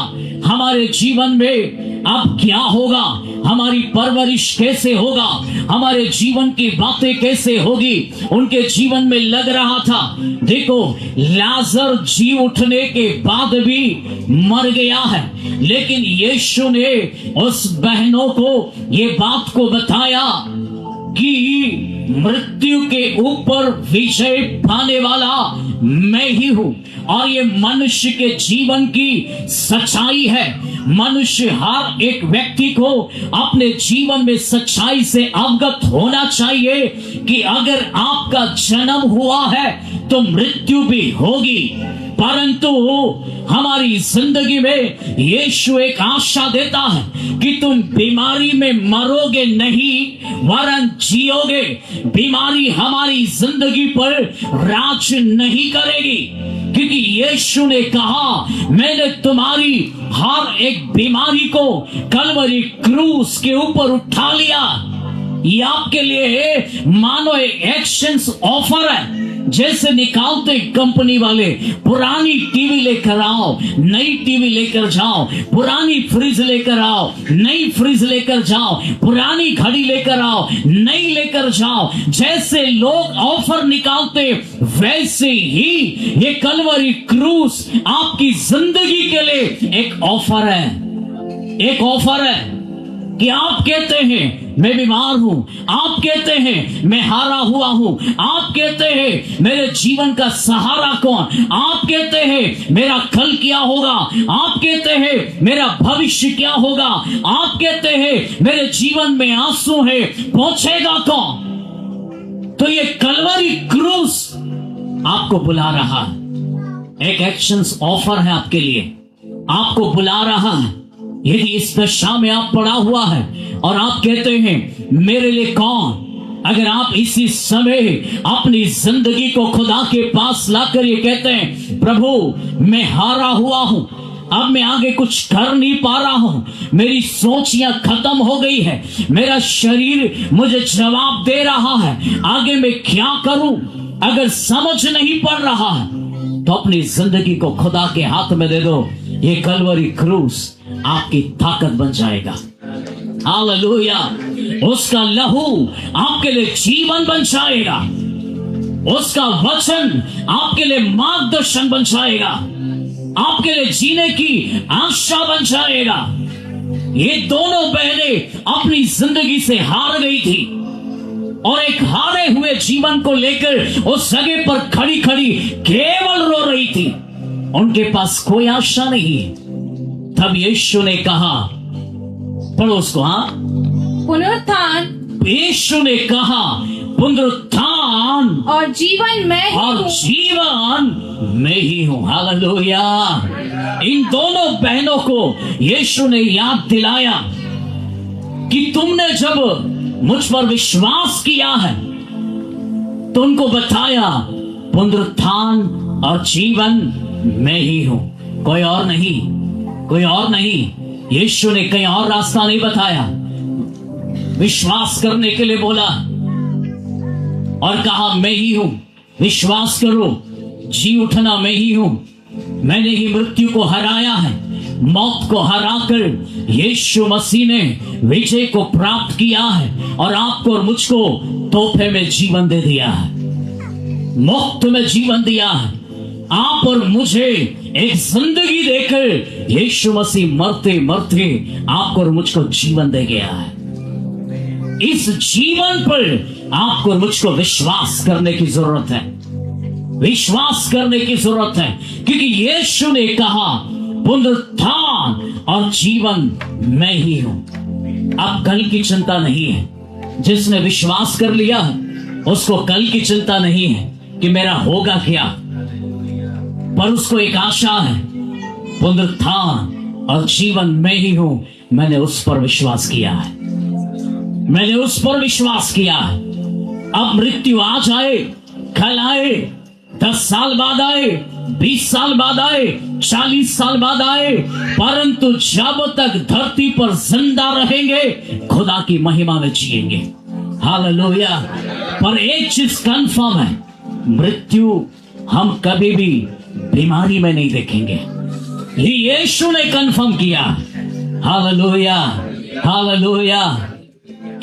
हमारे जीवन में अब क्या होगा, हमारी परवरिश कैसे होगा, हमारे जीवन की बातें कैसे होगी, उनके जीवन में लग रहा था। देखो, लाजर जी उठने के बाद भी मर गया है, लेकिन यीशु ने उस बहनों को ये बात को बताया कि मृत्यु के ऊपर विजय पाने वाला मैं ही हूं। और ये मनुष्य के जीवन की सच्चाई है। मनुष्य, हर एक व्यक्ति को अपने जीवन में सच्चाई से अवगत होना चाहिए कि अगर आपका जन्म हुआ है तो मृत्यु भी होगी, परंतु हमारी जिंदगी में यीशु एक आशा देता है कि तुम बीमारी में मरोगे नहीं वरन जियोगे। बीमारी हमारी जिंदगी पर राज नहीं करेगी, क्योंकि यीशु ने कहा, मैंने तुम्हारी हर एक बीमारी को कलवरी क्रूस के ऊपर उठा लिया। ये आपके लिए मानो एक एक्सचेंज ऑफर है। जैसे निकालते कंपनी वाले, पुरानी टीवी लेकर आओ, नई टीवी लेकर जाओ, पुरानी फ्रिज लेकर आओ, नई फ्रिज लेकर जाओ, पुरानी घड़ी लेकर आओ, नई लेकर जाओ। जैसे लोग ऑफर निकालते, वैसे ही ये कलवरी क्रूस आपकी जिंदगी के लिए एक ऑफर है। एक ऑफर है कि आप कहते हैं मैं बीमार हूं, आप कहते हैं मैं हारा हुआ हूं, आप कहते हैं मेरे जीवन का सहारा कौन, आप कहते हैं मेरा कल क्या होगा, आप कहते हैं मेरा भविष्य क्या होगा, आप कहते हैं मेरे जीवन में आंसू है, पहुंचेगा कौन। तो ये कलवरी क्रूस आपको बुला रहा है। एक एक्शन ऑफर है आपके लिए, आपको बुला रहा है। यदि इस दशा में आप पड़ा हुआ है और आप कहते हैं मेरे लिए कौन, अगर आप इसी समय अपनी जिंदगी को खुदा के पास लाकर ये कहते हैं, प्रभु मैं हारा हुआ हूं, अब मैं आगे कुछ कर नहीं पा रहा हूं, मेरी सोचियां खत्म हो गई है, मेरा शरीर मुझे जवाब दे रहा है, आगे मैं क्या करूं, अगर समझ नहीं पड़ रहा है तो अपनी जिंदगी को खुदा के हाथ में दे दो। ये कलवरी क्रूस आपकी ताकत बन जाएगा। हालेलुया। उसका लहू आपके लिए जीवन बन जाएगा, उसका वचन आपके लिए मार्गदर्शन बन जाएगा, आपके लिए जीने की आशा बन जाएगा। ये दोनों बहनें अपनी जिंदगी से हार गई थी और एक हारे हुए जीवन को लेकर उस जगह पर खड़ी खड़ी केवल रो रही थी। उनके पास कोई आशा नहीं है। तब यीशु ने कहा, पढ़ो उसको, हाँ, पुनरुत्थान, यीशु ने कहा पुनरुत्थान और जीवन मैं ही और हूँ। जीवन मैं ही हूँ। हालेलुया। इन दोनों बहनों को यीशु ने याद दिलाया कि तुमने जब मुझ पर विश्वास किया है तो उनको बताया पुनरुत्थान और जीवन मैं ही हूं, कोई और नहीं, कोई और नहीं। यीशु ने कहीं और रास्ता नहीं बताया। विश्वास करने के लिए बोला और कहा मैं ही हूं, विश्वास करो, जी उठना मैं ही हूं। मैंने ही मृत्यु को हराया है, मौत को हराकर यीशु मसीह ने विजय को प्राप्त किया है और आपको और मुझको तोहफे में जीवन दे दिया है, मुफ्त में जीवन दिया है। आप और मुझे एक जिंदगी देकर यीशु मसीह मरते मरते आपको और मुझको जीवन दे गया है। इस जीवन पर आपको और मुझको विश्वास करने की जरूरत है, विश्वास करने की जरूरत है, क्योंकि यीशु ने कहा पुनरुत्थान और जीवन मैं ही हूं। अब कल की चिंता नहीं है। जिसने विश्वास कर लिया है उसको कल की चिंता नहीं है कि मेरा होगा क्या, पर उसको एक आशा है, पुनरुत्थान और जीवन मैं ही हूं। मैंने उस पर विश्वास किया है, मैंने उस पर विश्वास किया है। अब मृत्यु आज आए, कल आए, 10 साल बाद आए, 20 साल बाद आए, 40 साल बाद आए, परंतु जब तक धरती पर जिंदा रहेंगे खुदा की महिमा में जिएंगे। हालेलुया। पर एक चीज कंफर्म है, मृत्यु हम कभी भी बीमारी में नहीं देखेंगे। ये यीशु ने कंफर्म किया। Hallelujah, hallelujah.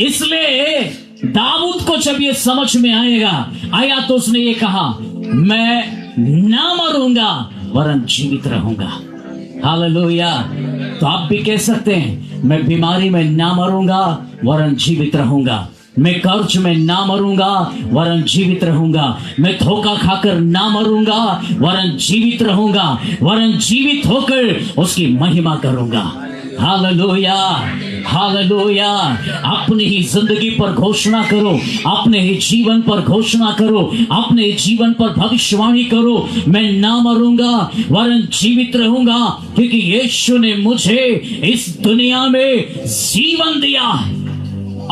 इसलिए दाऊद को जब ये समझ में आया तो उसने ये कहा, मैं ना मरूंगा वरन जीवित रहूंगा। हालेलुया। तो आप भी कह सकते हैं, मैं बीमारी में ना मरूंगा वरन जीवित रहूंगा, मैं कर्ज में ना मरूंगा वरन जीवित रहूंगा, मैं धोखा खाकर ना मरूंगा वरन जीवित रहूंगा, वरन जीवित होकर उसकी महिमा करूंगा। Hallelujah, hallelujah. अपनी ही जिंदगी पर घोषणा करो, अपने ही जीवन पर घोषणा करो, अपने जीवन पर भविष्यवाणी करो, मैं ना मरूंगा वरन जीवित रहूंगा, क्योंकि यीशु ने मुझे इस दुनिया में जीवन दिया है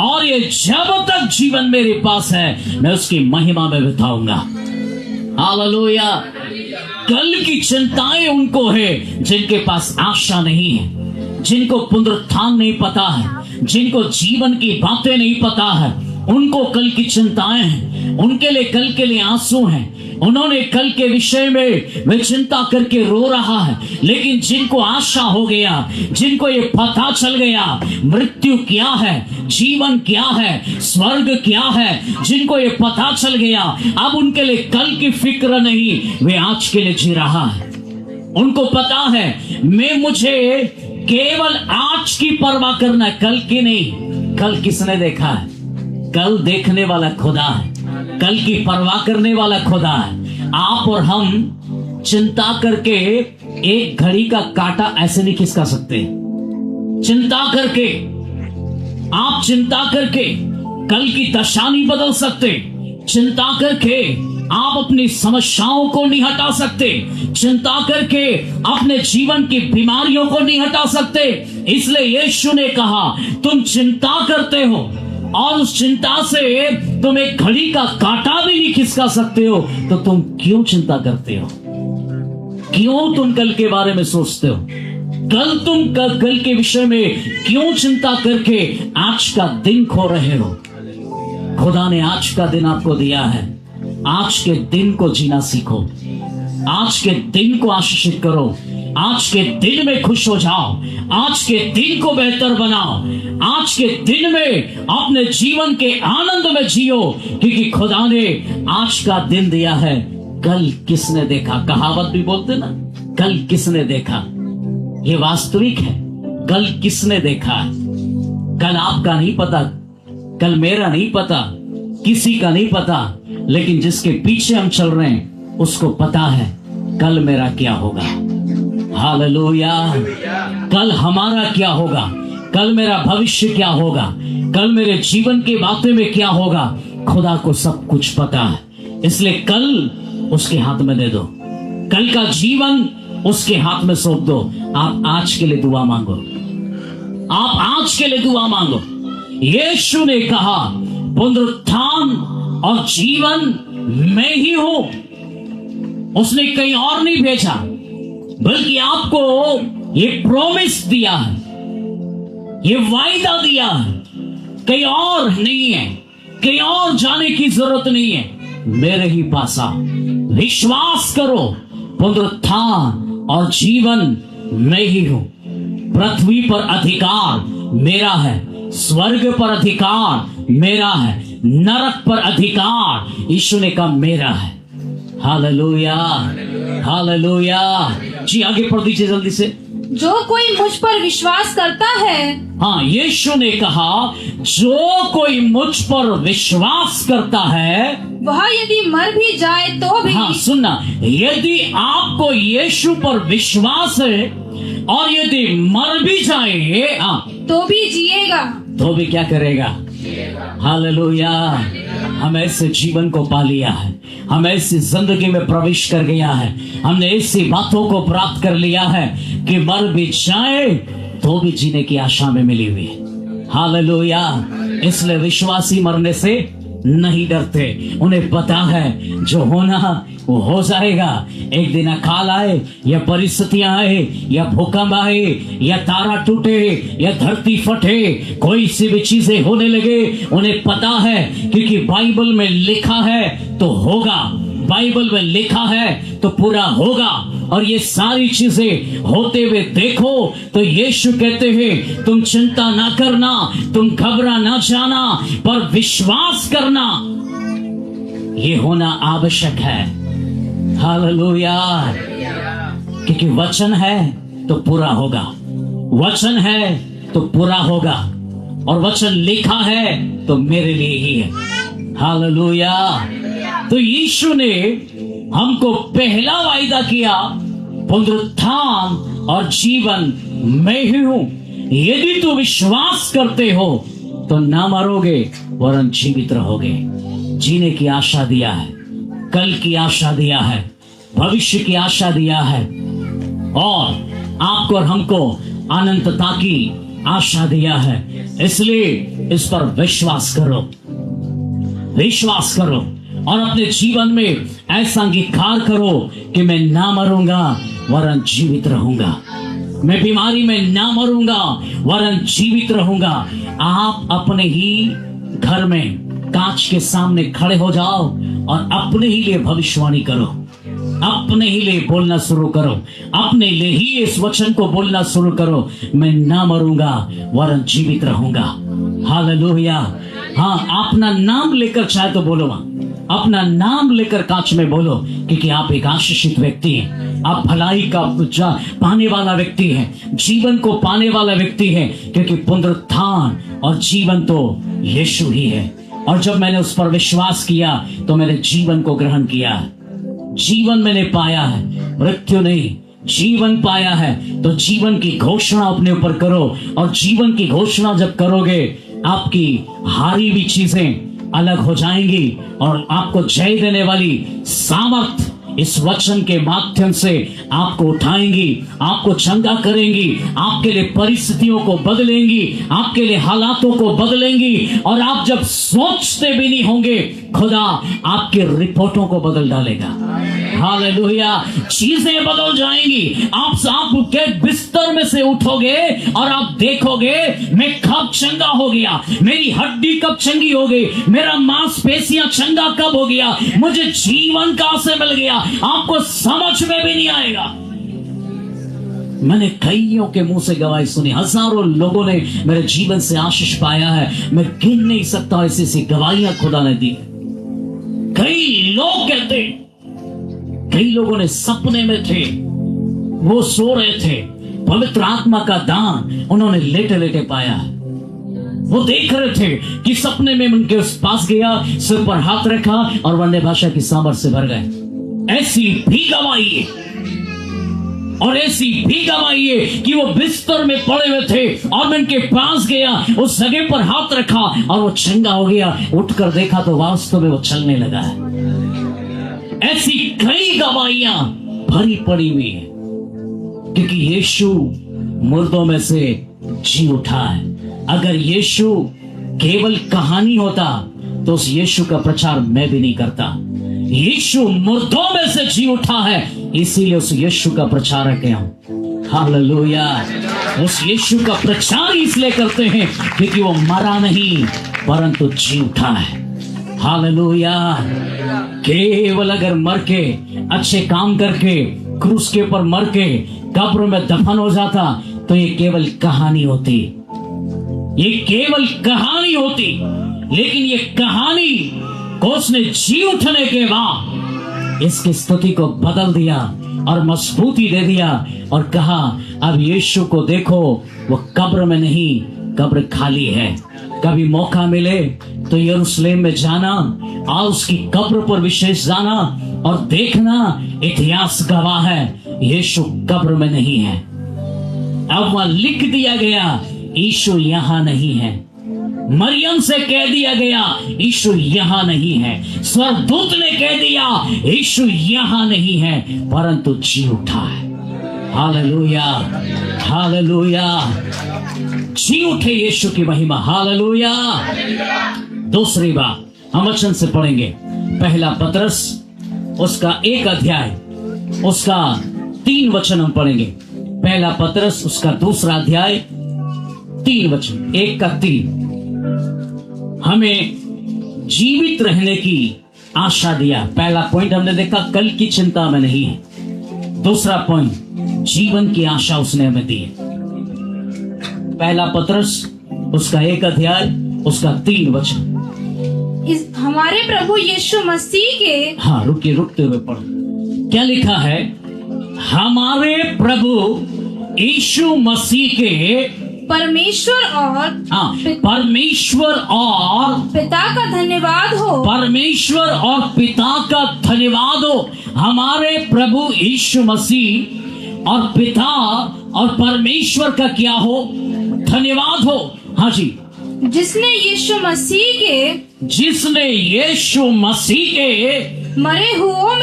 और ये जब तक जीवन मेरे पास है मैं उसकी महिमा में बिताऊंगा। हालेलुया। कल की चिंताएं उनको है जिनके पास आशा नहीं है, जिनको पुनरुत्थान नहीं पता है, जिनको जीवन की बातें नहीं पता है, उनको कल की चिंताएं हैं, उनके लिए कल के लिए आंसू हैं, उन्होंने कल के विषय में वे चिंता करके रो रहा है। लेकिन जिनको आशा हो गया, जिनको ये पता चल गया मृत्यु क्या है, जीवन क्या है, स्वर्ग क्या है, जिनको ये पता चल गया, अब उनके लिए कल की फिक्र नहीं, वे आज के लिए जी रहा है। उनको पता है मुझे केवल आज की परवाह करना, कल की नहीं। कल किसने देखा है? कल देखने वाला खुदा है, कल की परवाह करने वाला खुदा है। आप और हम चिंता करके एक घड़ी का कांटा ऐसे नहीं खिसका सकते। चिंता करके, आप चिंता करके कल की दशा नहीं बदल सकते। चिंता करके आप अपनी समस्याओं को नहीं हटा सकते। चिंता करके अपने जीवन की बीमारियों को नहीं हटा सकते। इसलिए यीशु ने कहा, तुम चिंता करते हो और उस चिंता से तुम एक घड़ी का कांटा भी नहीं खिसका सकते हो, तो तुम क्यों चिंता करते हो? क्यों तुम कल के बारे में सोचते हो? कल के विषय में क्यों चिंता करके आज का दिन खो रहे हो? खुदा ने आज का दिन आपको दिया है। आज के दिन को जीना सीखो, आज के दिन को आशीषित करो, आज के दिन में खुश हो जाओ, आज के दिन को बेहतर बनाओ, आज के दिन में अपने जीवन के आनंद में जियो, क्योंकि खुदा ने आज का दिन दिया है। कल किसने देखा? कहावत भी बोलते ना, कल किसने देखा? ये वास्तविक है। कल किसने देखा? कल आपका नहीं पता, कल मेरा नहीं पता, किसी का नहीं पता, लेकिन जिसके पीछे हम चल रहे हैं उसको पता है कल मेरा क्या होगा। हालेलुया। कल हमारा क्या होगा, कल मेरा भविष्य क्या होगा, कल मेरे जीवन की बातें में क्या होगा, खुदा को सब कुछ पता है। इसलिए कल उसके हाथ में दे दो, कल का जीवन उसके हाथ में सौंप दो। आप आज के लिए दुआ मांगो, आप आज के लिए दुआ मांगो। यीशु ने कहा, पुनरुत्थान और जीवन मैं ही हूं। उसने कहीं और नहीं भेजा, बल्कि आपको ये प्रॉमिस दिया है, ये वायदा दिया है। कहीं और नहीं है, कहीं और जाने की जरूरत नहीं है, मेरे ही पास आओ। विश्वास करो, पुनरुत्थान और जीवन मैं ही हूं। पृथ्वी पर अधिकार मेरा है, स्वर्ग पर अधिकार मेरा है, नरक पर अधिकार यीशु ने कहा मेरा है। Hallelujah, hallelujah. जी आगे पढ़ दीजिए जल्दी से। जो कोई मुझ पर विश्वास करता है, हाँ, यीशु ने कहा जो कोई मुझ पर विश्वास करता है, वह यदि मर भी जाए तो भी, हाँ सुनना, यदि आपको यीशु पर विश्वास है और यदि मर भी जाए, हाँ, तो भी जिएगा। तो भी क्या करेगा? हालेलुया। हम ऐसे जीवन को पा लिया है, हम ऐसी जिंदगी में प्रवेश कर गया है, हमने ऐसी बातों को प्राप्त कर लिया है कि मर भी जाए तो भी जीने की आशा में मिली हुई है। हालेलुया। इसलिए विश्वासी मरने से नहीं डरते, उन्हें पता है जो होना वो हो जाएगा। एक दिन अकाल आए या परिस्थितियां आए या भूकंप आए या तारा टूटे या धरती फटे, कोई सी भी चीजें होने लगे, उन्हें पता है क्योंकि बाइबल में लिखा है तो होगा। बाइबल में लिखा है तो पूरा होगा। और ये सारी चीजें होते हुए देखो तो यीशु कहते हैं तुम चिंता ना करना, तुम घबरा ना जाना, पर विश्वास करना ये होना आवश्यक है। हालेलुया। क्योंकि वचन है तो पूरा होगा, वचन है तो पूरा होगा, और वचन लिखा है तो मेरे लिए ही है। हालेलुया। तो यीशु ने हमको पहला वायदा किया, पुनरुत्थान और जीवन मैं ही हूं। यदि तू विश्वास करते हो तो ना मरोगे वरन जीवित रहोगे। जीने की आशा दिया है, कल की आशा दिया है, भविष्य की आशा दिया है, और आपको और हमको अनंतता की आशा दिया है। इसलिए इस पर विश्वास करो, विश्वास करो, और अपने जीवन में ऐसा अंगीकार करो कि मैं ना मरूंगा वरन जीवित रहूंगा, मैं बीमारी में ना मरूंगा वरन जीवित रहूंगा। आप अपने ही घर में कांच के सामने खड़े हो जाओ और अपने ही लिए भविष्यवाणी करो, अपने ही लिए बोलना शुरू करो, अपने लिए ही इस वचन को बोलना शुरू करो, मैं ना मरूंगा वरन जीवित रहूंगा। हालेलुया। हाँ, अपना नाम लेकर चाहे तो बोलो, अपना नाम लेकर कांच में बोलो, क्योंकि आप एक आशीषित व्यक्ति हैं, आप भलाई का पाने वाला व्यक्ति हैं, जीवन को पाने वाला व्यक्ति है, क्योंकि पुनरुत्थान और जीवन तो यीशु ही है। और जब मैंने उस पर विश्वास किया तो मैंने जीवन को ग्रहण किया, जीवन मैंने पाया है, मृत्यु नहीं, जीवन पाया है। तो जीवन की घोषणा अपने ऊपर करो, और जीवन की घोषणा जब करोगे आपकी हारी हुई चीजें अलग हो जाएंगी, और आपको जय देने वाली सामर्थ इस वचन के माध्यम से आपको उठाएंगी, आपको चंगा करेंगी, आपके लिए परिस्थितियों को बदलेंगी, आपके लिए हालातों को बदलेंगी, और आप जब सोचते भी नहीं होंगे खुदा आपके रिपोर्टों को बदल डालेगा। हालेलुया। चीजें बदल जाएंगी। आप के बिस्तर में से उठोगे और आप देखोगे मैं कब चंगा हो गया, मेरी हड्डी कब चंगी हो गई, मेरा मांसपेशियां चंगा कब हो गया, मुझे जीवन कहां से मिल गया, आपको समझ में भी नहीं आएगा। मैंने कईयों के मुंह से गवाही सुनी, हजारों लोगों ने मेरे जीवन से आशीष पाया है, मैं गिन नहीं सकता ऐसी ऐसी गवाहियां खुदा ने दी। कई लोग कहते, कई लोगों ने सपने में थे, वो सो रहे थे, पवित्र आत्मा का दान उन्होंने लेटे लेटे पाया। वो देख रहे थे कि सपने में उनके पास गया, सिर पर हाथ रखा और वन्य भाषा की सामर्थ से भर गए। ऐसी भी गवाही है, और ऐसी भी गवाही है कि वो बिस्तर में पड़े हुए थे और मैं उनके पास गया, उस जगह पर हाथ रखा और वो चंगा हो गया। उठकर देखा तो वास्तव में वो चलने लगा है। ऐसी कई गवाहियां भरी पड़ी हुई है, क्योंकि यीशु मुर्दों में से जी उठा है। अगर यीशु केवल कहानी होता तो उस यीशु का प्रचार मैं भी नहीं करता। यीशु मुर्दों में से जी उठा है, इसीलिए उस यीशु का प्रचारक है हम। हालेलुया। उस यीशु का प्रचार इसलिए करते हैं क्योंकि वो मरा नहीं परंतु जी उठा है। हालेलुया। केवल अगर मर के, अच्छे काम करके, क्रूस के ऊपर मर के कब्र में दफन हो जाता तो ये केवल कहानी होती, ये केवल कहानी होती। लेकिन ये कहानी को उसने जी उठने के बाद इसकी स्थिति को बदल दिया और मजबूती दे दिया और कहा अब यीशु को देखो, वो कब्र में नहीं, कब्र खाली है। कभी मौका मिले तो यरूशलेम में जाना और उसकी कब्र पर विशेष जाना और देखना, इतिहास गवाह है यीशु कब्र में नहीं है। अब वहां लिख दिया गया यीशु यहां नहीं है। मरियम से कह दिया गया यीशु यहां नहीं है। स्वर्गदूत ने कह दिया यीशु यहां नहीं है, परंतु जी उठा है। Hallelujah, hallelujah. जी उठे यीशु की महिमा। हालेलुया। दूसरी बात हम वचन से पढ़ेंगे, पहला पतरस उसका 1 अध्याय उसका 3 वचन हम पढ़ेंगे। पहला पतरस उसका 2 अध्याय 3 वचन, 1 का 3। हमें जीवित रहने की आशा दिया। पहला पॉइंट हमने देखा, कल की चिंता में नहीं है। दूसरा पॉइंट, जीवन की आशा उसने हमें दी है। पहला पत्रस उसका 1 अध्याय उसका 3 वचन। इस हमारे प्रभु यीशु मसीह के हाँ, रुकते हुए पढ़ो। क्या लिखा है? हमारे प्रभु यीशु मसीह के परमेश्वर और परमेश्वर और पिता का धन्यवाद हो। परमेश्वर और पिता का धन्यवाद हो। हमारे प्रभु यीशु मसीह और पिता और परमेश्वर का क्या हो? धन्यवाद हो। हाँ जी, जिसने यीशु मसीह के मरे हुओं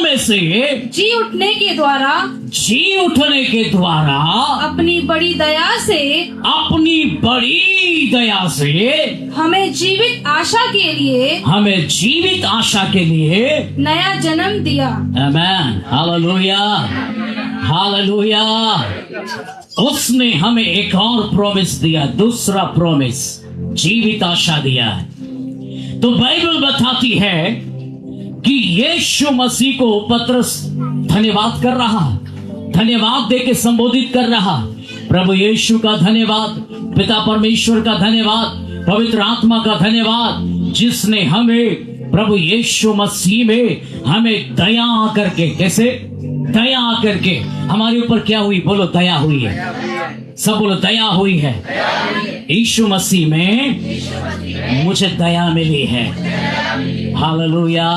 में से जी उठने के द्वारा अपनी बड़ी दया से हमें जीवित आशा के लिए नया जन्म दिया। आमीन, हालेलुया, हालेलुया। उसने हमें एक और प्रॉमिस दिया, दूसरा प्रॉमिस, जीवित आशा दिया है। तो बाइबल बताती है कि यीशु मसीह को पत्रस धन्यवाद कर रहा, धन्यवाद देके संबोधित कर रहा। प्रभु यीशु का धन्यवाद, पिता परमेश्वर का धन्यवाद, पवित्र आत्मा का धन्यवाद, जिसने हमें प्रभु यीशु मसीह में हमें दया करके, कैसे दया करके हमारे ऊपर क्या हुई? बोलो, दया हुई है। सब बोलो, दया हुई है। यीशु मसीह में मुझे दया मिली है। हालेलुया।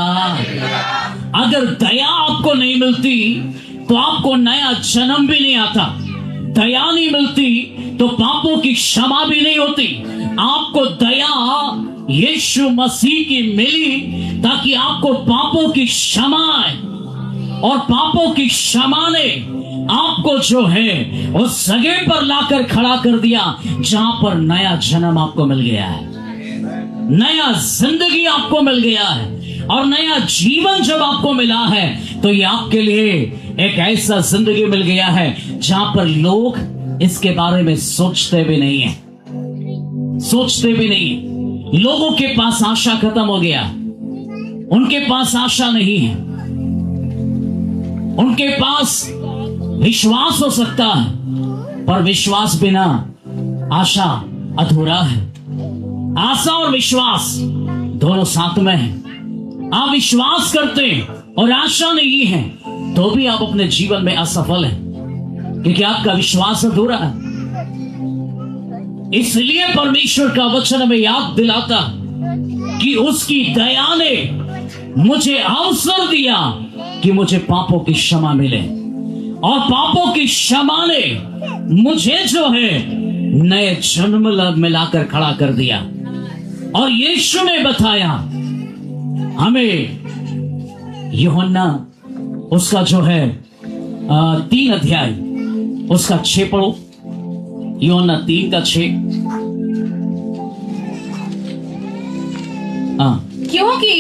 अगर दया आपको नहीं मिलती तो आपको नया जन्म भी नहीं आता। दया नहीं मिलती तो पापों की क्षमा भी नहीं होती। आपको दया यीशु मसीह की मिली ताकि आपको पापों की क्षमा है, और पापों की क्षमा ने आपको जो है उस जगह पर लाकर खड़ा कर दिया जहां पर नया जन्म आपको मिल गया है, नया जिंदगी आपको मिल गया है। और नया जीवन जब आपको मिला है तो ये आपके लिए एक ऐसा जिंदगी मिल गया है जहां पर लोग इसके बारे में सोचते भी नहीं है, सोचते भी नहीं। लोगों के पास आशा खत्म हो गया, उनके पास आशा नहीं है। उनके पास विश्वास हो सकता है पर विश्वास बिना आशा अधूरा है। आशा और विश्वास दोनों साथ में है। आप विश्वास करते हैं और आशा नहीं है तो भी आप अपने जीवन में असफल हैं, क्योंकि आपका विश्वास अधूरा है। इसलिए परमेश्वर का वचन हमें याद दिलाता कि उसकी दया ने मुझे अवसर दिया कि मुझे पापों की क्षमा मिले, और पापों की क्षमा ने मुझे जो है नए जन्म मिलाकर खड़ा कर दिया। और यीशु ने बताया हमें, यूहन्ना उसका जो है 3 अध्याय उसका 6 पढ़ो। यूहन्ना 3 का 6। क्योंकि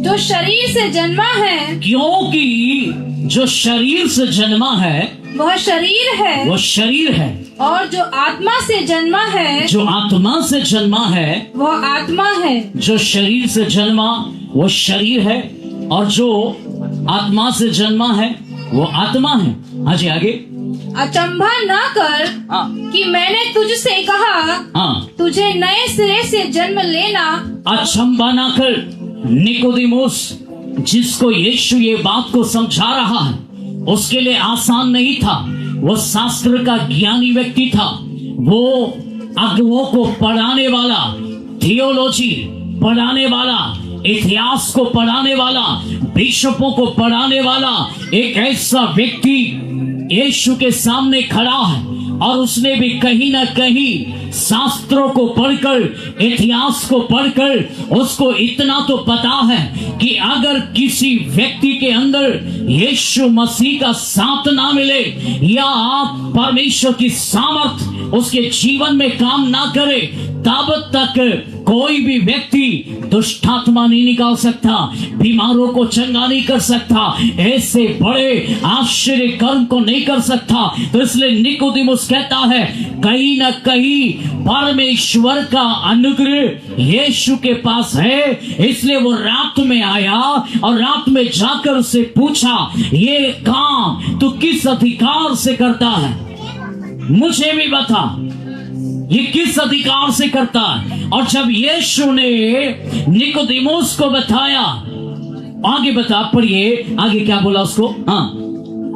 जो शरीर से जन्मा है, क्योंकि जो शरीर से जन्मा है वह शरीर है, वो शरीर है। और जो आत्मा से जन्मा है, जो आत्मा से जन्मा है वह आत्मा है। जो शरीर से जन्मा वो शरीर है, और जो आत्मा से जन्मा है वो आत्मा है। हाँ जी, आगे। अचंभा न कर कि मैंने तुझसे कहा तुझे नए सिरे से जन्म लेना। अचंभा न कर, निकोदेमुस जिसको यीशु ये बात को समझा रहा है उसके लिए आसान नहीं था। वो शास्त्र का ज्ञानी व्यक्ति था, वो अगुओं को पढ़ाने वाला, थियोलॉजी पढ़ाने वाला, इतिहास को पढ़ाने वाला, बिशपों को पढ़ाने वाला एक ऐसा व्यक्ति यीशु के सामने खड़ा है। और उसने भी कहीं ना कहीं शास्त्रों को पढ़कर, इतिहास को पढ़कर उसको इतना तो पता है कि अगर किसी व्यक्ति के अंदर यीशु मसीह का साथ ना मिले या परमेश्वर की सामर्थ उसके जीवन में काम ना करे, तब तक कोई भी व्यक्ति दुष्टात्मा नहीं निकाल सकता, बीमारों को चंगा नहीं कर सकता, ऐसे बड़े आश्चर्य कर्म को नहीं कर सकता। तो इसलिए निकोदेमुस कहता है कहीं न कहीं परमेश्वर का अनुग्रह यीशु के पास है, इसलिए वो रात में आया और रात में जाकर उससे पूछा, ये काम तू किस अधिकार से करता है, मुझे भी बता, ये किस अधिकार से करता है। और जब यीशु ने निकोदेमुस को बताया, आगे बता, पढ़िए आगे क्या बोला उसको। हाँ,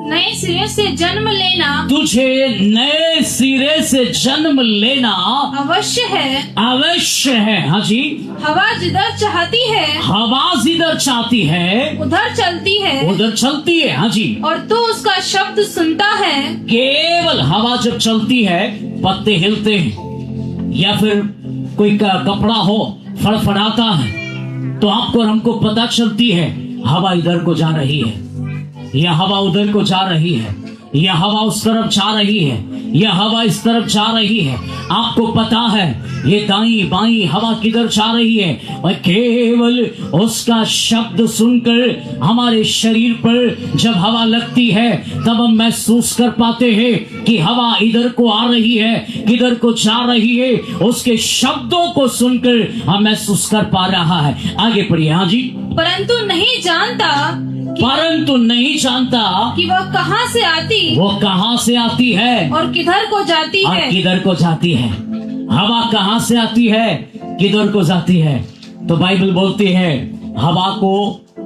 नए सिरे से जन्म लेना तुझे नए सिरे से जन्म लेना अवश्य है। अवश्य है। हाँ जी, हवा जिधर चाहती है हवा जिधर चाहती है उधर चलती है, उधर चलती है। हाँ जी, और तू उसका शब्द सुनता है। केवल हवा जब चलती है, पत्ते हिलते हैं या फिर कोई कपड़ा हो फड़फड़ाता है, तो आपको और हमको पता चलती है हवा इधर को जा रही है, यह हवा उधर को जा रही है, यह हवा उस तरफ जा रही है, यह हवा इस तरफ जा रही है। आपको पता है ये दाई बाई हवा किधर जा रही है, और केवल उसका शब्द सुनकर हमारे शरीर पर जब हवा लगती है तब हम महसूस कर पाते हैं कि हवा इधर को आ रही है, किधर को जा रही है। उसके शब्दों को सुनकर हम महसूस कर पा रहा है। आगे पढ़िए। हाँ जी, परंतु नहीं जानता परंतु नहीं जानता कि वह कहाँ से आती, वो कहाँ से आती है और किधर को जाती और है। किधर को जाती है। हवा कहाँ से आती है, किधर को जाती है। तो बाइबल बोलती है हवा को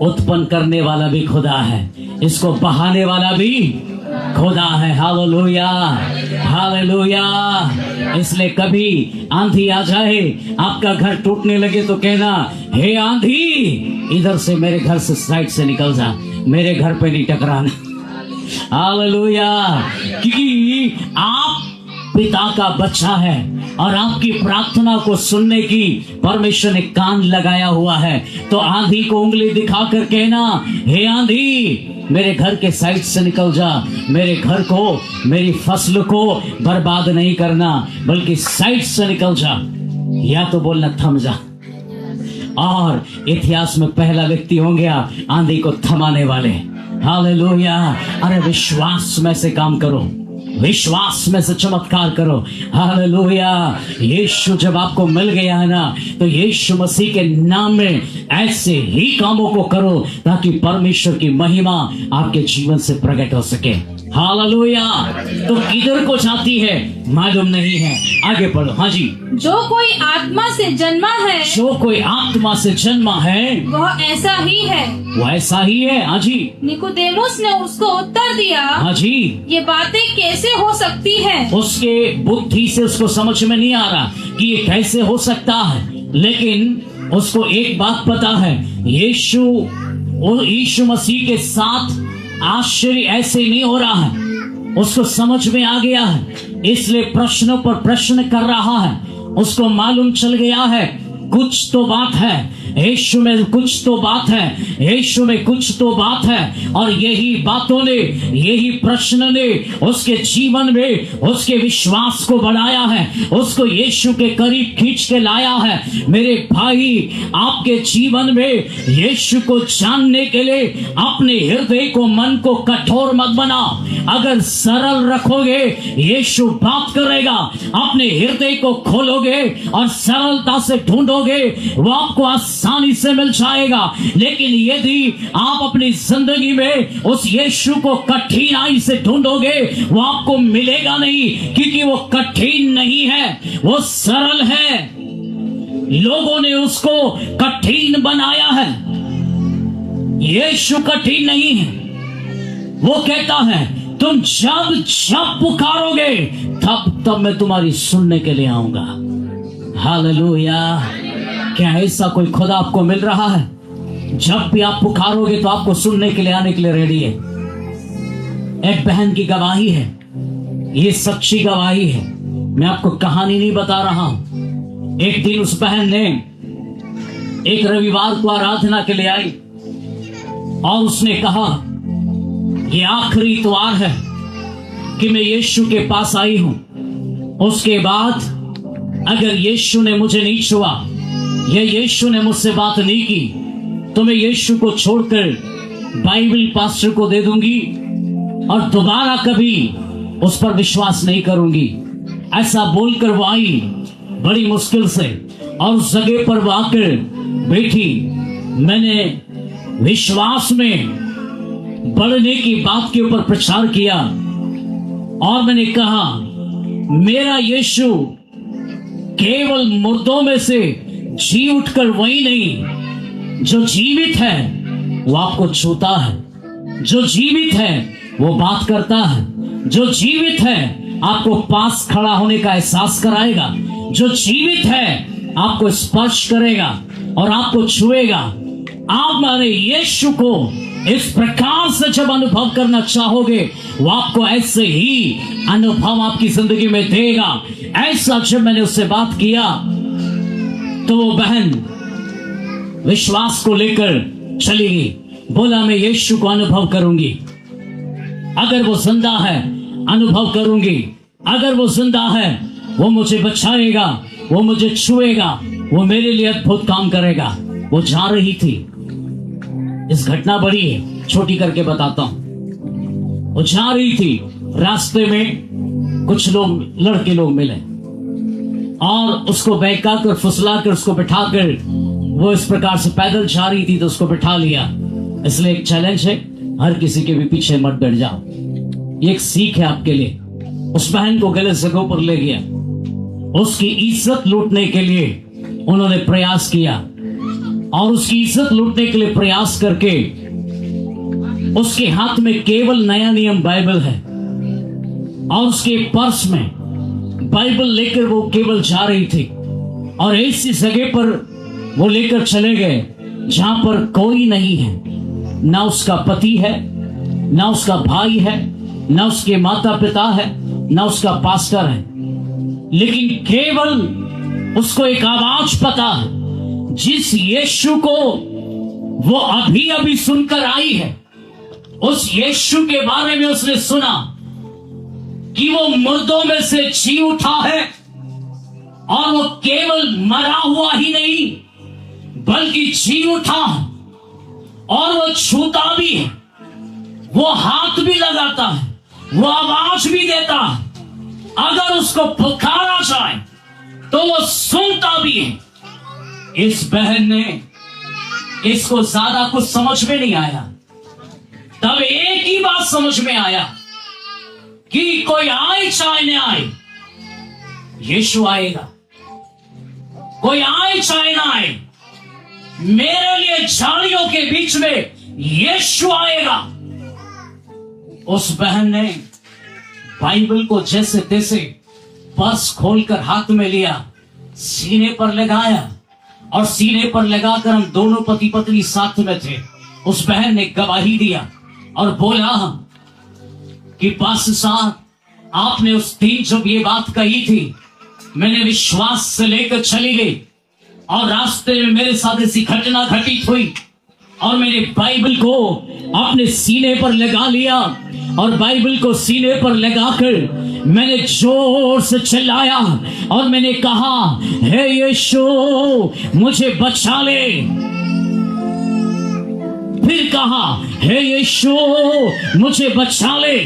उत्पन्न करने वाला भी खुदा है, इसको बहाने वाला भी खुदा है। Hallelujah, hallelujah. इसलिए कभी आंधी आ जाए, आपका घर टूटने लगे, तो कहना, हे आंधी इधर से मेरे घर से साइड से निकल जा, मेरे घर पे नहीं टकराना। हालेलुया। क्योंकि आप पिता का बच्चा है और आपकी प्रार्थना को सुनने की परमेश्वर ने कान लगाया हुआ है। तो आंधी को उंगली दिखाकर कहना, हे आंधी मेरे घर के साइड से निकल जा, मेरे घर को, मेरी फसल को बर्बाद नहीं करना, बल्कि साइड से निकल जा, या तो बोलना थम जा। और इतिहास में पहला व्यक्ति होंगे आप आंधी को थमाने वाले। हालेलुया। अरे विश्वास में से काम करो, विश्वास में से चमत्कार करो। हालेलुया। यीशु जब आपको मिल गया है ना, तो यीशु मसीह के नाम में ऐसे ही कामों को करो ताकि परमेश्वर की महिमा आपके जीवन से प्रकट हो सके। हालेलुया। तो किधर को जाती है मालूम नहीं है। आगे पढ़ो। हाँ जी, जो कोई आत्मा से जन्मा है, जो कोई आत्मा से जन्मा है वह ऐसा ही है। वो ऐसा ही है। हाँ जी, निकोदेमुस ने उसको उत्तर दिया, हाँ जी, ये बातें कैसे हो सकती है। उसके बुद्धि से उसको समझ में नहीं आ रहा कि ये कैसे हो सकता है, लेकिन उसको एक बात पता है, यीशु मसीह के साथ आश्चर्य ऐसे नहीं हो रहा है, उसको समझ में आ गया है, इसलिए प्रश्नों पर प्रश्न कर रहा है। उसको मालूम चल गया है कुछ तो बात है, यीशु में कुछ तो बात है, यीशु में कुछ तो बात है। और यही बातों ने, यही प्रश्न ने उसके जीवन में उसके विश्वास को बढ़ाया है, उसको यीशु के करीब खींच के लाया है। मेरे भाई, आपके जीवन में यीशु को जानने के लिए अपने हृदय को, मन को कठोर मत बनाओ। अगर सरल रखोगे यीशु बात करेगा। अपने हृदय को खोलोगे और सरलता से ढूंढोगे, वो आपको आसानी से मिल जाएगा। लेकिन यदि आप अपनी जिंदगी में उस यीशु को कठिनाई से ढूंढोगे, वो आपको मिलेगा नहीं, क्योंकि वो कठिन नहीं है, वो सरल है। लोगों ने उसको कठिन बनाया है, यीशु कठिन नहीं है। वो कहता है तुम जब जब पुकारोगे तब मैं तुम्हारी सुनने के लिए आऊंगा। हालेलुया। क्या ऐसा कोई खुदा आपको मिल रहा है? जब भी आप पुकारोगे तो आपको सुनने के लिए, आने के लिए रेडी है। एक बहन की गवाही है, ये सच्ची गवाही है, मैं आपको कहानी नहीं बता रहा हूं। एक दिन उस बहन ने एक रविवार को आराधना के लिए आई और उसने कहा, ये आखिरी इतवार है कि मैं यीशु के पास आई हूं। उसके बाद अगर यीशु ने मुझे नहीं छुआ या यीशु ने मुझसे बात नहीं की, तो मैं यीशु को छोड़कर बाइबल पास्टर को दे दूंगी और दोबारा कभी उस पर विश्वास नहीं करूंगी। ऐसा बोलकर वो आई बड़ी मुश्किल से, और उस जगह पर वो आकर बैठी। मैंने विश्वास में बढ़ने की बात के ऊपर प्रचार किया और मैंने कहा, मेरा यीशु केवल मुर्दों में से जी उठकर वही नहीं, जो जीवित है वो आपको छूता है, जो जीवित है वो बात करता है, जो जीवित है आपको पास खड़ा होने का एहसास कराएगा, जो जीवित है आपको स्पर्श करेगा और आपको छुएगा। आप माने यीशु को इस प्रकार से जब अनुभव करना चाहोगे, वो आपको ऐसे ही अनुभव आपकी जिंदगी में देगा। ऐसा जब मैंने उससे बात किया तो वो बहन विश्वास को लेकर चली गई, बोला मैं यीशु को अनुभव करूंगी, अगर वो जिंदा है अनुभव करूंगी, अगर वो जिंदा है वो मुझे बचाएगा, वो मुझे छुएगा, वो मेरे लिए अद्भुत काम करेगा। वो जा रही थी, इस घटना बड़ी है, छोटी करके बताता हूं। वो जा रही थी, रास्ते में कुछ लोग लड़के लोग मिले और उसको बहका कर फुसला कर उसको बिठाकर वो इस प्रकार से पैदल जा रही थी, तो उसको बिठा लिया। इसलिए एक चैलेंज है, हर किसी के भी पीछे मत बैठ जाओ, ये एक सीख है आपके लिए। उस बहन को गलत जगहों पर ले गया, उसकी इज्जत लूटने के लिए उन्होंने प्रयास किया और उसकी इज्जत लूटने के लिए प्रयास करके उसके हाथ में केवल नया नियम बाइबल है और उसके पर्स में बाइबल लेकर वो केवल जा रही थी और ऐसी जगह पर वो लेकर चले गए जहां पर कोई नहीं है, ना उसका पति है, ना उसका भाई है, ना उसके माता पिता है, ना उसका पास्टर है, लेकिन केवल उसको एक आवाज पता है, जिस यीशु को वो अभी अभी सुनकर आई है, उस यीशु के बारे में उसने सुना कि वो मुर्दों में से जी उठा है और वो केवल मरा हुआ ही नहीं बल्कि जी उठा और वो छूता भी है, वो हाथ भी लगाता है, वो आवाज भी देता है, अगर उसको पुकारा जाए तो वो सुनता भी है। इस बहन ने, इसको ज्यादा कुछ समझ में नहीं आया, तब एक ही बात समझ में आया कि कोई आए चाहे न आए यीशु आएगा, कोई आए चाहे ना आए मेरे लिए झाड़ियों के बीच में यीशु आएगा। उस बहन ने बाइबल को जैसे तैसे पर्स खोलकर हाथ में लिया, सीने पर लगाया और सीने पर लगाकर हम दोनों पति पत्नी साथ में थे। उस बहन ने गवाही दिया और बोला कि पास्टर साहब, आपने उस दिन जब ये बात कही थी, मैंने विश्वास से लेकर चली गई और रास्ते में मेरे साथ ऐसी घटना घटित हुई और मैंने बाइबल को अपने सीने पर लगा लिया और बाइबल को सीने पर लगाकर मैंने जोर से चिल्लाया और मैंने कहा, हे यीशु मुझे बचा ले। फिर कहा, हे यीशु मुझे बचा ले।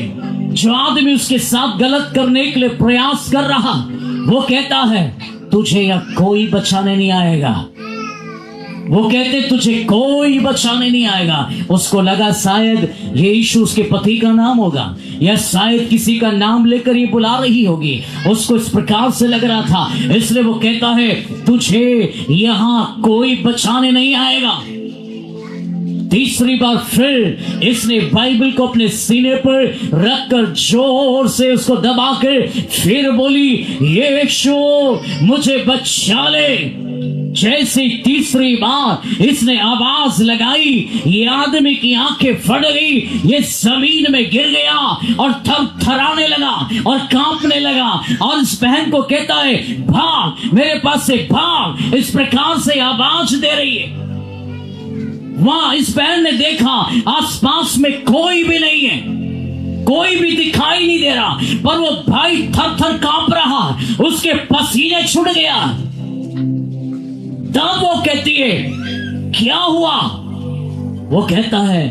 जो आदमी उसके साथ गलत करने के लिए प्रयास कर रहा, वो कहता है तुझे या कोई बचाने नहीं आएगा, वो कहते तुझे कोई बचाने नहीं आएगा। उसको लगा शायद ये यीशु उसके पति का नाम होगा या शायद किसी का नाम लेकर ये बुला रही होगी, उसको इस प्रकार से लग रहा था, इसलिए वो कहता है तुझे यहां कोई बचाने नहीं आएगा। तीसरी बार फिर इसने बाइबल को अपने सीने पर रखकर जोर से उसको दबाकर फिर बोली, यीशु मुझे बचा ले। जैसे तीसरी बार इसने आवाज लगाई, ये आदमी की आंखें फट गई, ये जमीन में गिर गया और थरथराने लगा और कांपने लगा और इस बहन को कहता है, भाग मेरे पास से भाग। इस प्रकार से आवाज दे रही है। वहां इस बहन ने देखा आसपास में कोई भी नहीं है, कोई भी दिखाई नहीं दे रहा, पर वो भाई थर थर कांप रहा, उसके पसीने छूट गया। तब वो कहती है, क्या हुआ? वो कहता है,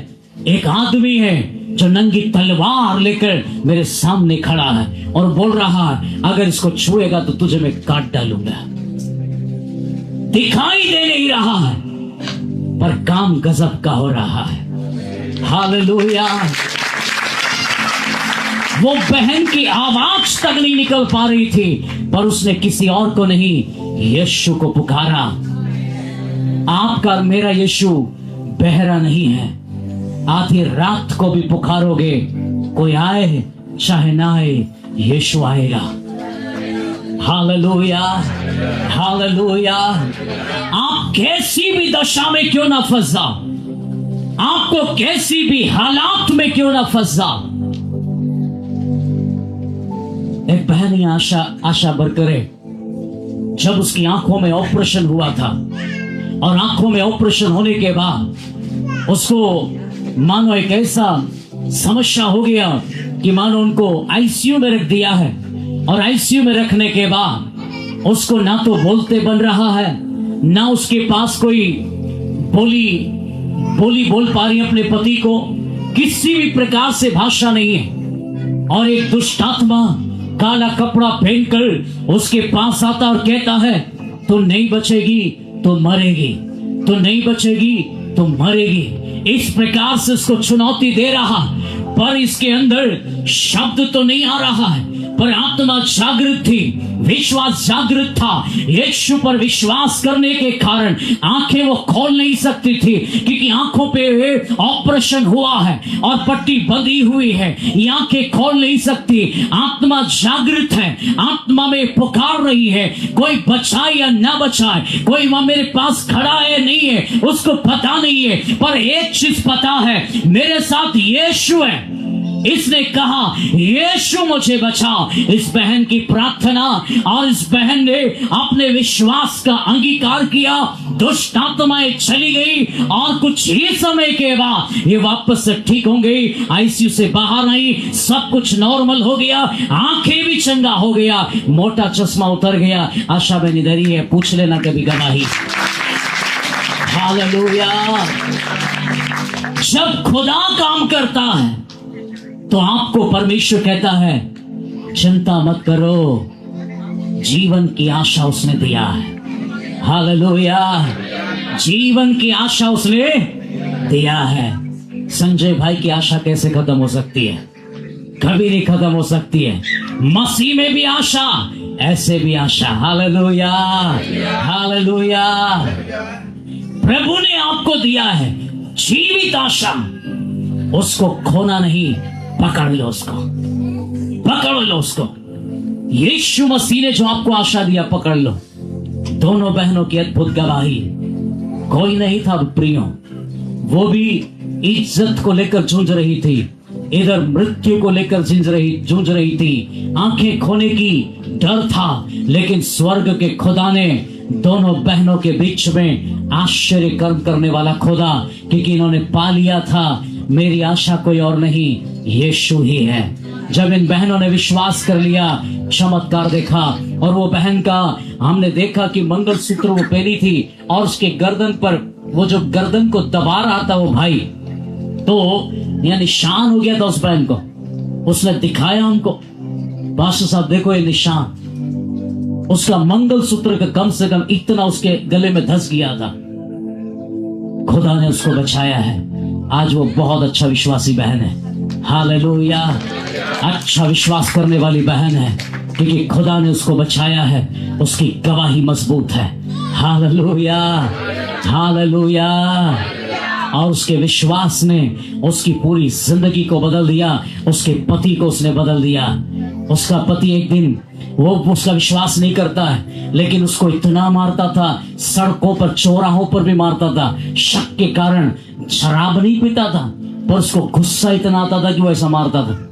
एक आदमी है जो नंगी तलवार लेकर मेरे सामने खड़ा है और बोल रहा है अगर इसको छुएगा तो तुझे मैं काट डालूंगा। दिखाई दे नहीं रहा है पर काम गजब का हो रहा है। हालेलुया। वो बहन की आवाज तक नहीं निकल पा रही थी पर उसने किसी और को नहीं, यीशु को पुकारा। आपका और मेरा यीशु बहरा नहीं है। आधी रात को भी पुकारोगे, कोई आए चाहे ना आए, यीशु आएगा। Hallelujah, hallelujah. आप कैसी भी दशा में क्यों ना फंस जाओ, आपको कैसी भी हालात में क्यों ना फंस जाओ, एक बहन आशा बरकरे जब उसकी आंखों में ऑपरेशन हुआ था और आंखों में ऑपरेशन होने के बाद उसको मानो एक ऐसा समस्या हो गया कि मानो उनको आईसीयू में रख दिया है और आईसीयू में रखने के बाद उसको ना तो बोलते बन रहा है, ना उसके पास कोई बोली बोल पा रही अपने पति को, किसी भी प्रकार से भाषा नहीं है। और एक दुष्ट आत्मा काला कपड़ा पहनकर उसके पास आता और कहता है तू नहीं बचेगी तो मरेगी, तू नहीं बचेगी तो मरेगी। इस प्रकार से उसको चुनौती दे रहा, पर इसके अंदर शब्द तो नहीं आ रहा है पर आत्मा जागृत थी, विश्वास जागृत था। यीशु पर विश्वास करने के कारण आंखें वो खोल नहीं सकती थी क्योंकि आंखों पे ऑपरेशन हुआ है और पट्टी बंधी हुई है, ये आंखें खोल नहीं सकती। आत्मा जागृत है, आत्मा में पुकार रही है, कोई बचाए या ना बचाए, कोई वहां मेरे पास खड़ा है नहीं है उसको पता नहीं है, पर एक चीज पता है मेरे साथ यीशु है। इसने कहा यीशु मुझे बचाओ। इस बहन की प्रार्थना और इस बहन ने अपने विश्वास का अंगीकार किया, दुष्ट आत्माएं चली गई और कुछ ही समय के बाद ये वापस से ठीक हो गई, आईसीयू से बाहर आई, सब कुछ नॉर्मल हो गया, आंखें भी चंगा हो गया, मोटा चश्मा उतर गया। आशा बहन इधर ही है, पूछ लेना कभी गवाही। हालेलुया। जब खुदा काम करता है तो आपको परमेश्वर कहता है चिंता मत करो, जीवन की आशा उसने दिया है। हालेलुया। जीवन की आशा उसने दिया है। संजय भाई की आशा कैसे खत्म हो सकती है? कभी नहीं खत्म हो सकती है। मसीह में भी आशा, ऐसे भी आशा। Hallelujah, hallelujah. प्रभु ने आपको दिया है जीवित आशा, उसको खोना नहीं, पकड़ लो उसको, पकड़ लो उसको। यीशु मसीह ने जो आपको आशा दिया पकड़ लो। दोनों बहनों की अद्भुत गवाही, कोई नहीं था प्रियो, वो भी इज्जत को लेकर जूझ रही थी, इधर मृत्यु को लेकर जूझ रही थी, आंखें खोने की डर था, लेकिन स्वर्ग के खुदा ने दोनों बहनों के बीच में आश्चर्य कर्म करने वाला खुदा, क्योंकि इन्होंने पा लिया था मेरी आशा कोई और नहीं, यीशु ही है। जब इन बहनों ने विश्वास कर लिया, चमत्कार देखा। और वो बहन का हमने देखा कि मंगलसूत्र वो पहनी थी और उसके गर्दन पर वो जो गर्दन को दबा रहा था वो भाई, तो यह निशान हो गया था उस बहन को। उसने दिखाया हमको, पास्टर साहब देखो ये निशान, उसका मंगलसूत्र का कम से कम इतना उसके गले में धंस गया था। खुदा ने उसको बचाया है। आज वो बहुत अच्छा विश्वासी बहन है। हालेलुया। अच्छा विश्वास करने वाली बहन है क्योंकि खुदा ने उसको बचाया है, उसकी गवाही मजबूत है। Hallelujah, hallelujah. और उसके विश्वास ने उसकी पूरी जिंदगी को बदल दिया, उसके पति को उसने बदल दिया। उसका पति एक दिन वो उसका विश्वास नहीं करता है, लेकिन उसको इतना मारता था, सड़कों पर चौराहों पर भी मारता था, शक के कारण। शराब नहीं पीता था पर उसको गुस्सा इतना आता था कि वो ऐसा मारता था।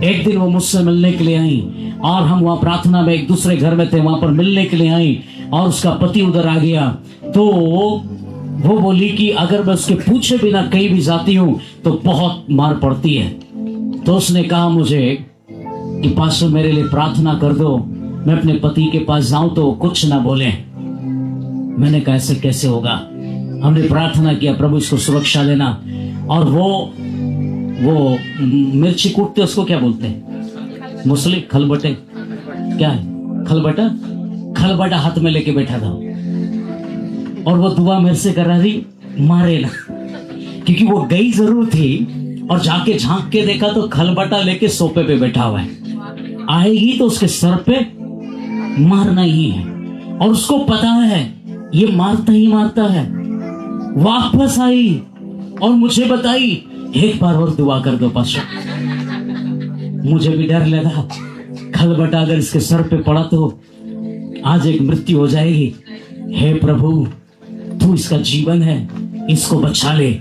एक दिन वो मुझसे मिलने के लिए आई और हम वहां प्रार्थना में एक दूसरे घर में थे, वहां पर मिलने के लिए आई और उसका पति उधर आ गया। तो वो बोली कि अगर मैं उसके पूछे बिना कहीं भी जाती हूं तो बहुत मार पड़ती है। तो उसने कहा मुझे कि पास्टर मेरे लिए प्रार्थना कर दो, मैं अपने पति के पास जाऊं तो कुछ ना बोले। मैंने कहा ऐसे कैसे होगा। हमने प्रार्थना किया, प्रभु इसको सुरक्षा देना। और वो वो मिर्ची कूटते उसको क्या बोलते हैं? मुसली, खलबटे, क्या है खलबटा? खलबटा हाथ में लेके बैठा था और वो दुआ मेरे से कर रहा थी, मारे ना, क्योंकि वो गई जरूर थी और जाके झांक के देखा तो खलबटा लेके सोफे पे बैठा हुआ है। आएगी तो उसके सर पे मारना ही है और उसको पता है ये मारता ही मारता है। वापस आई और मुझे बताई, एक बार और दुआ कर दो पास्टर। मुझे भी डर लगा, खलबटा अगर इसके सर पे पड़ा तो आज एक मृत्यु हो जाएगी। हे प्रभु, तू इसका जीवन है, इसको बचा ले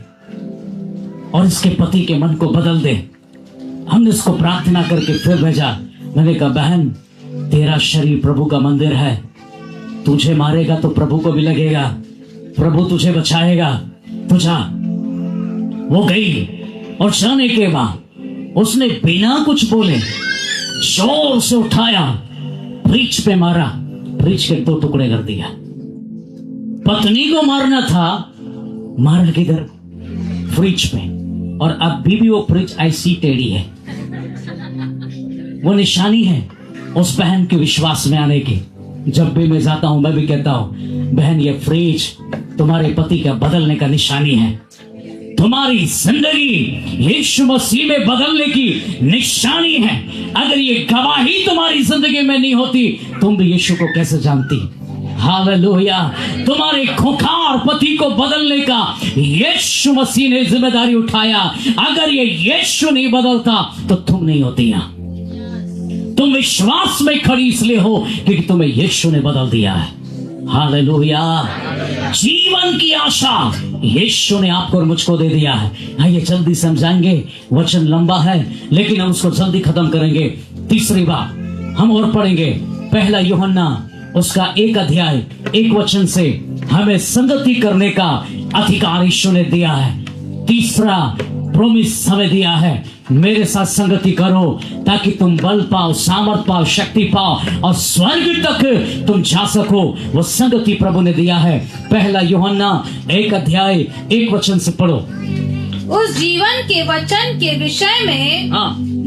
और इसके पति के मन को बदल दे। हमने इसको प्रार्थना करके फिर भेजा। मैंने कहा, बहन, तेरा शरीर प्रभु का मंदिर है, तुझे मारेगा तो प्रभु को भी लगेगा, प्रभु तुझे बचाएगा, तू जा। वो गई और जाने के बाद उसने बिना कुछ बोले जोर से उठाया, फ्रिज पे मारा, फ्रिज के 2 टुकड़े कर दिया। पत्नी को मारना था, मारा किधर? फ्रिज पे। और अभी भी वो फ्रिज ऐसी टेढ़ी है। वो निशानी है उस बहन के विश्वास में आने की। जब भी मैं जाता हूं मैं भी कहता हूं, बहन, ये फ्रिज तुम्हारे पति का बदलने का निशानी है, तुम्हारी जिंदगी यीशु मसीह में बदलने की निशानी है। अगर ये गवाही तुम्हारी जिंदगी में नहीं होती, तुम भी यीशु को कैसे जानती? हालेलुया। तुम्हारे खुंखार पति को बदलने का यीशु मसीह ने जिम्मेदारी उठाया। अगर ये यीशु नहीं बदलता तो तुम नहीं होती यहां। तुम विश्वास में खड़ी इसलिए हो क्योंकि तुम्हें यीशु ने बदल दिया है। हालेलुया। जीवन की आशा यीशु ने आपको और मुझको दे दिया है। आइए जल्दी समझाएंगे, वचन लंबा है लेकिन हम उसको जल्दी खत्म करेंगे। तीसरी बात हम और पढ़ेंगे, पहला यूहन्ना उसका 1 अध्याय 1 वचन से हमें संगति करने का अधिकार यीशु ने दिया है। तीसरा प्रोमिस हमें दिया है, मेरे साथ संगति करो ताकि तुम बल पाओ, सामर्थ पाओ, शक्ति पाओ और स्वर्ग तक तुम जा सको। वो संगति प्रभु ने दिया है। पहला यूहन्ना 1 अध्याय 1 वचन से पढ़ो। उस जीवन के वचन के विषय में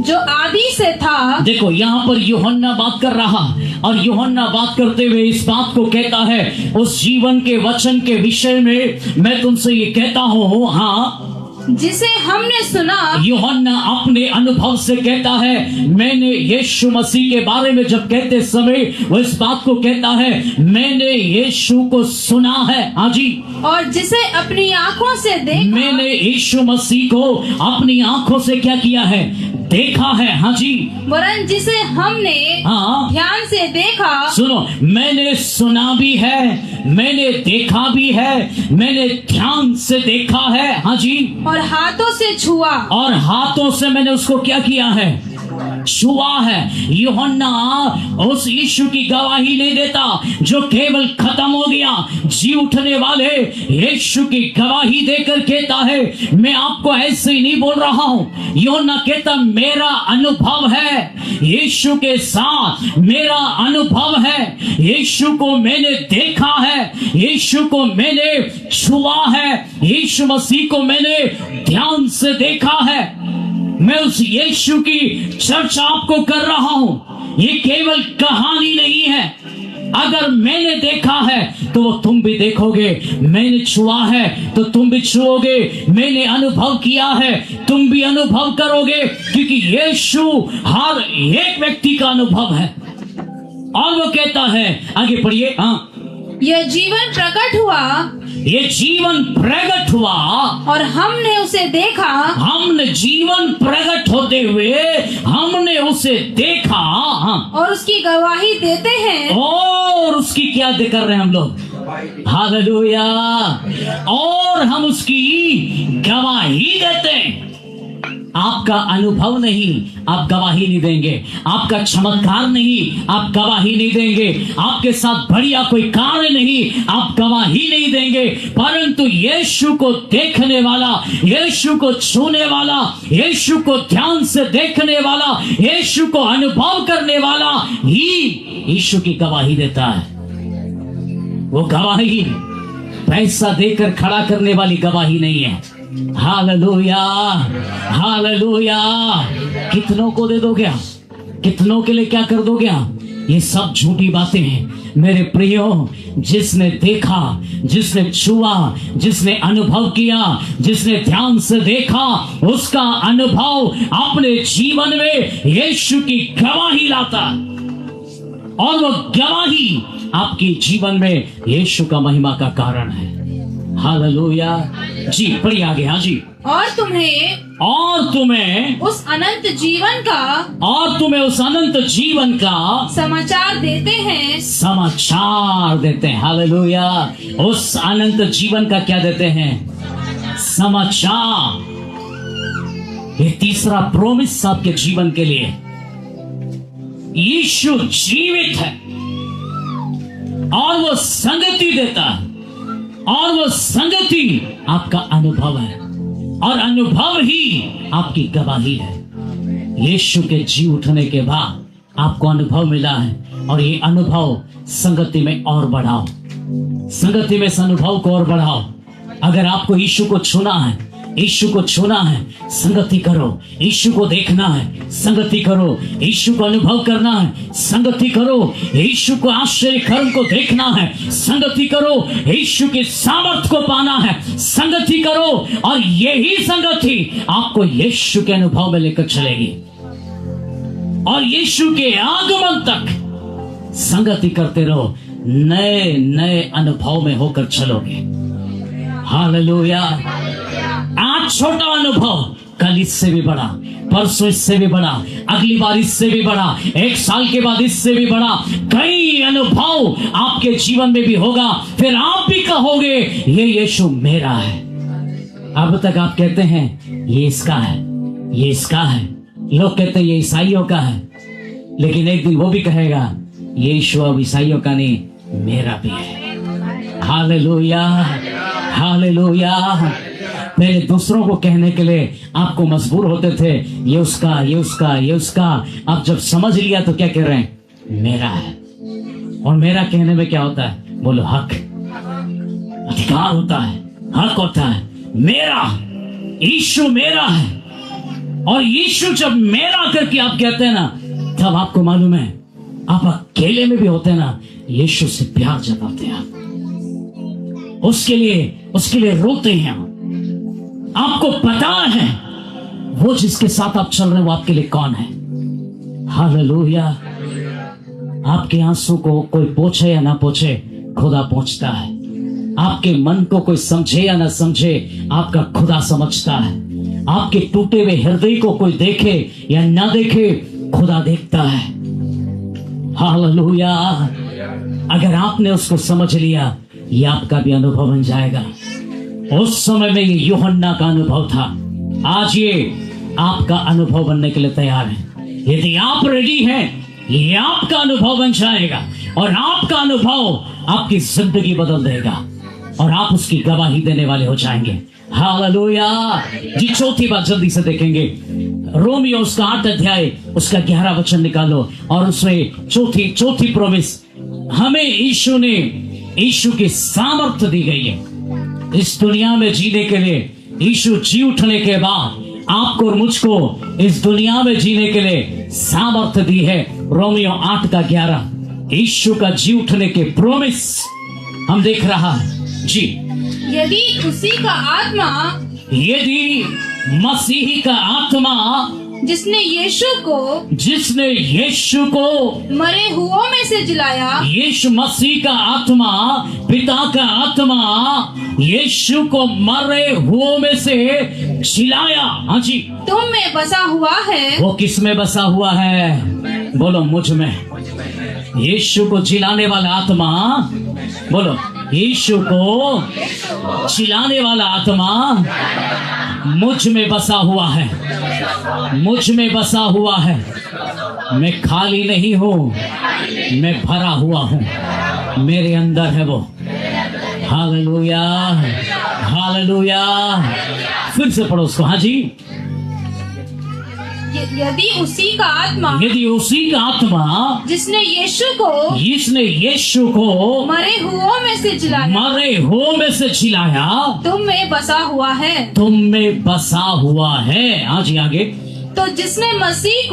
जो आदि से था। देखो यहाँ पर यूहन्ना बात कर रहा और यूहन्ना बात करते हुए इस बात को कहता है, उस जीवन के वचन के विषय में मैं तुमसे ये कहता हूँ, हाँ, जिसे हमने सुना। यूहन्ना अपने अनुभव से कहता है, मैंने यीशु मसीह के बारे में जब कहते समय वो इस बात को कहता है, मैंने यीशु को सुना है। हाँ जी। और जिसे अपनी आंखों से देखा। मैंने यीशु मसीह को अपनी आंखों से क्या किया है? देखा है। हाँ जी। वरन जिसे हमने ध्यान से देखा। सुनो, मैंने सुना भी है, मैंने देखा भी है, मैंने ध्यान से देखा है। हाँ जी। और हाथों से छुआ। और हाथों से मैंने उसको क्या किया है? छुआ है। यूहन्ना उस यीशु की गवाही नहीं देता जो केवल खत्म हो गया। जी उठने वाले यीशु की गवाही देकर कहता है, मैं आपको ऐसे ही नहीं बोल रहा हूं। यूहन्ना कहता, मेरा अनुभव है यीशु के साथ, मेरा अनुभव है, यीशु को मैंने देखा है, यीशु को मैंने छुआ है, यीशु मसीह को मैंने ध्यान से देखा है। मैं उस यीशु की चर्चा आपको कर रहा हूं। ये केवल कहानी नहीं है। अगर मैंने देखा है तो वो तुम भी देखोगे, मैंने छुआ है तो तुम भी छुओगे, मैंने अनुभव किया है तुम भी अनुभव करोगे, क्योंकि यीशु हर एक व्यक्ति का अनुभव है। और वो कहता है, आगे पढ़िए। हाँ, यह जीवन प्रकट हुआ। ये जीवन प्रकट हुआ और हमने उसे देखा। हमने जीवन प्रकट होते हुए हमने उसे देखा। और उसकी गवाही देते हैं। और उसकी क्या कर रहे हैं हम लोग? हालेलुया। और हम उसकी गवाही देते हैं। आपका अनुभव नहीं, आप गवाही नहीं देंगे। आपका चमत्कार नहीं, आप गवाही नहीं देंगे। आपके साथ बढ़िया कोई कार्य नहीं, आप गवाही नहीं देंगे। परंतु यीशु को देखने वाला, यीशु को छूने वाला, यीशु को ध्यान से देखने वाला, यीशु को अनुभव करने वाला ही यीशु की गवाही देता है। वो गवाही पैसा देकर खड़ा करने वाली गवाही नहीं है। Hallelujah, hallelujah. कितनों को दे दोगे आप? कितनों के लिए क्या कर दोगे आप? ये सब झूठी बातें हैं मेरे प्रियो। जिसने देखा, जिसने छुआ, जिसने अनुभव किया, जिसने ध्यान से देखा, उसका अनुभव अपने जीवन में यीशु की गवाही लाता, और वो गवाही आपके जीवन में यीशु का महिमा का कारण है। हालेलुया। जी पढ़िए आगे। हाँ जी। और तुम्हें उस अनंत जीवन का समाचार देते हैं। समाचार देते हैं। हालेलुया। उस अनंत जीवन का क्या देते हैं? समाचार। ये तीसरा प्रोमिस आपके जीवन के लिए। यीशु जीवित है और वो संगति देता है, और वो संगति आपका अनुभव है, और अनुभव ही आपकी गवाही है। यीशु के जी उठने के बाद आपको अनुभव मिला है, और ये अनुभव संगति में और बढ़ाओ, संगति में इस अनुभव को और बढ़ाओ। अगर आपको यीशु को छूना है, यीशु को छूना है, संगति करो। यीशु को देखना है, संगति करो। यीशु को अनुभव करना है, संगति करो। यीशु को आश्चर्य कर्म को देखना है, संगति करो। यीशु की सामर्थ को पाना है, संगति करो। और यही संगति आपको यीशु के अनुभव में लेकर चलेगी, और यीशु के आगमन तक संगति करते रहो। नए नए अनुभव में होकर चलोगे। हालेलुया। आज छोटा अनुभव, कल इससे भी बड़ा, परसों इससे भी बड़ा, अगली बार इससे भी बड़ा, एक साल के बाद इससे भी बड़ा, कई अनुभव आपके जीवन में भी होगा। फिर आप भी कहोगे ये यीशु मेरा है। अब तक आप कहते हैं ये इसका है, ये इसका है। लोग कहते हैं ये ईसाइयों का है, लेकिन एक दिन वो भी कहेगा ये यीशु अब ईसाइयों का नहीं, मेरा भी है। Hallelujah, hallelujah. पहले दूसरों को कहने के लिए आपको मजबूर होते थे, ये उसका, ये उसका, ये उसका। अब जब समझ लिया तो क्या कह रहे हैं? मेरा है। और मेरा कहने में क्या होता है? बोलो हक, अधिकार होता है, हक होता है। मेरा यीशु मेरा है। और यीशु जब मेरा करके आप कहते हैं ना, तब आपको मालूम है, आप अकेले में भी होते हैं ना, यीशु से प्यार जताते हैं आप, उसके लिए रोते हैं आप। आपको पता है वो जिसके साथ आप चल रहे हैं वो आपके लिए कौन है। हालेलुया। आपके आंसू को कोई पोंछे या ना पोंछे, खुदा पोंछता है। आपके मन को कोई समझे या ना समझे, आपका खुदा समझता है। आपके टूटे हुए हृदय को कोई देखे या ना देखे, खुदा देखता है। हालेलुया। अगर आपने उसको समझ लिया, ये आपका भी अनुभव बन जाएगा। उस समय में ये यूहन्ना का अनुभव था, आज ये आपका अनुभव बनने के लिए तैयार है। यदि आप रेडी हैं, ये आपका अनुभव बन जाएगा, और आपका अनुभव आपकी जिंदगी बदल देगा, और आप उसकी गवाही देने वाले हो जाएंगे। हालेलुया। जी चौथी बात जल्दी से देखेंगे, रोमियो उसका 8 अध्याय उसका 11 वचन निकालो, और उसमें चौथी प्रोमिस हमें यीशु की सामर्थ दी गई है इस दुनिया में जीने के लिए। यीशु जी उठने के बाद आपको और मुझको इस दुनिया में जीने के लिए सामर्थ दी है। रोमियो 8 का 11 यीशु का जी उठने के प्रोमिस हम देख रहा है। जी यदि मसीही का आत्मा जिसने यीशु को मरे हुओं में से जिलाया, यीशु मसीह का आत्मा, पिता का आत्मा यीशु को मरे हुओं में से जिलाया। हाँ जी। तुम में बसा हुआ है। वो किस में बसा हुआ है? बोलो मुझ में। यीशु को जिलाने वाला आत्मा, बोलो यीशु को जिलाने वाला आत्मा मुझ में बसा हुआ है, मुझ में बसा हुआ है। मैं खाली नहीं हूँ, मैं भरा हुआ हूँ, मेरे अंदर है वो। Hallelujah, hallelujah. फिर से पढ़ो उसको। हाँ जी। यदि उसी का आत्मा यदि उसी का आत्मा जिसने यीशु को मरे हुओं में से जिलाया तुम में बसा हुआ है। आज आगे, तो जिसने मसीह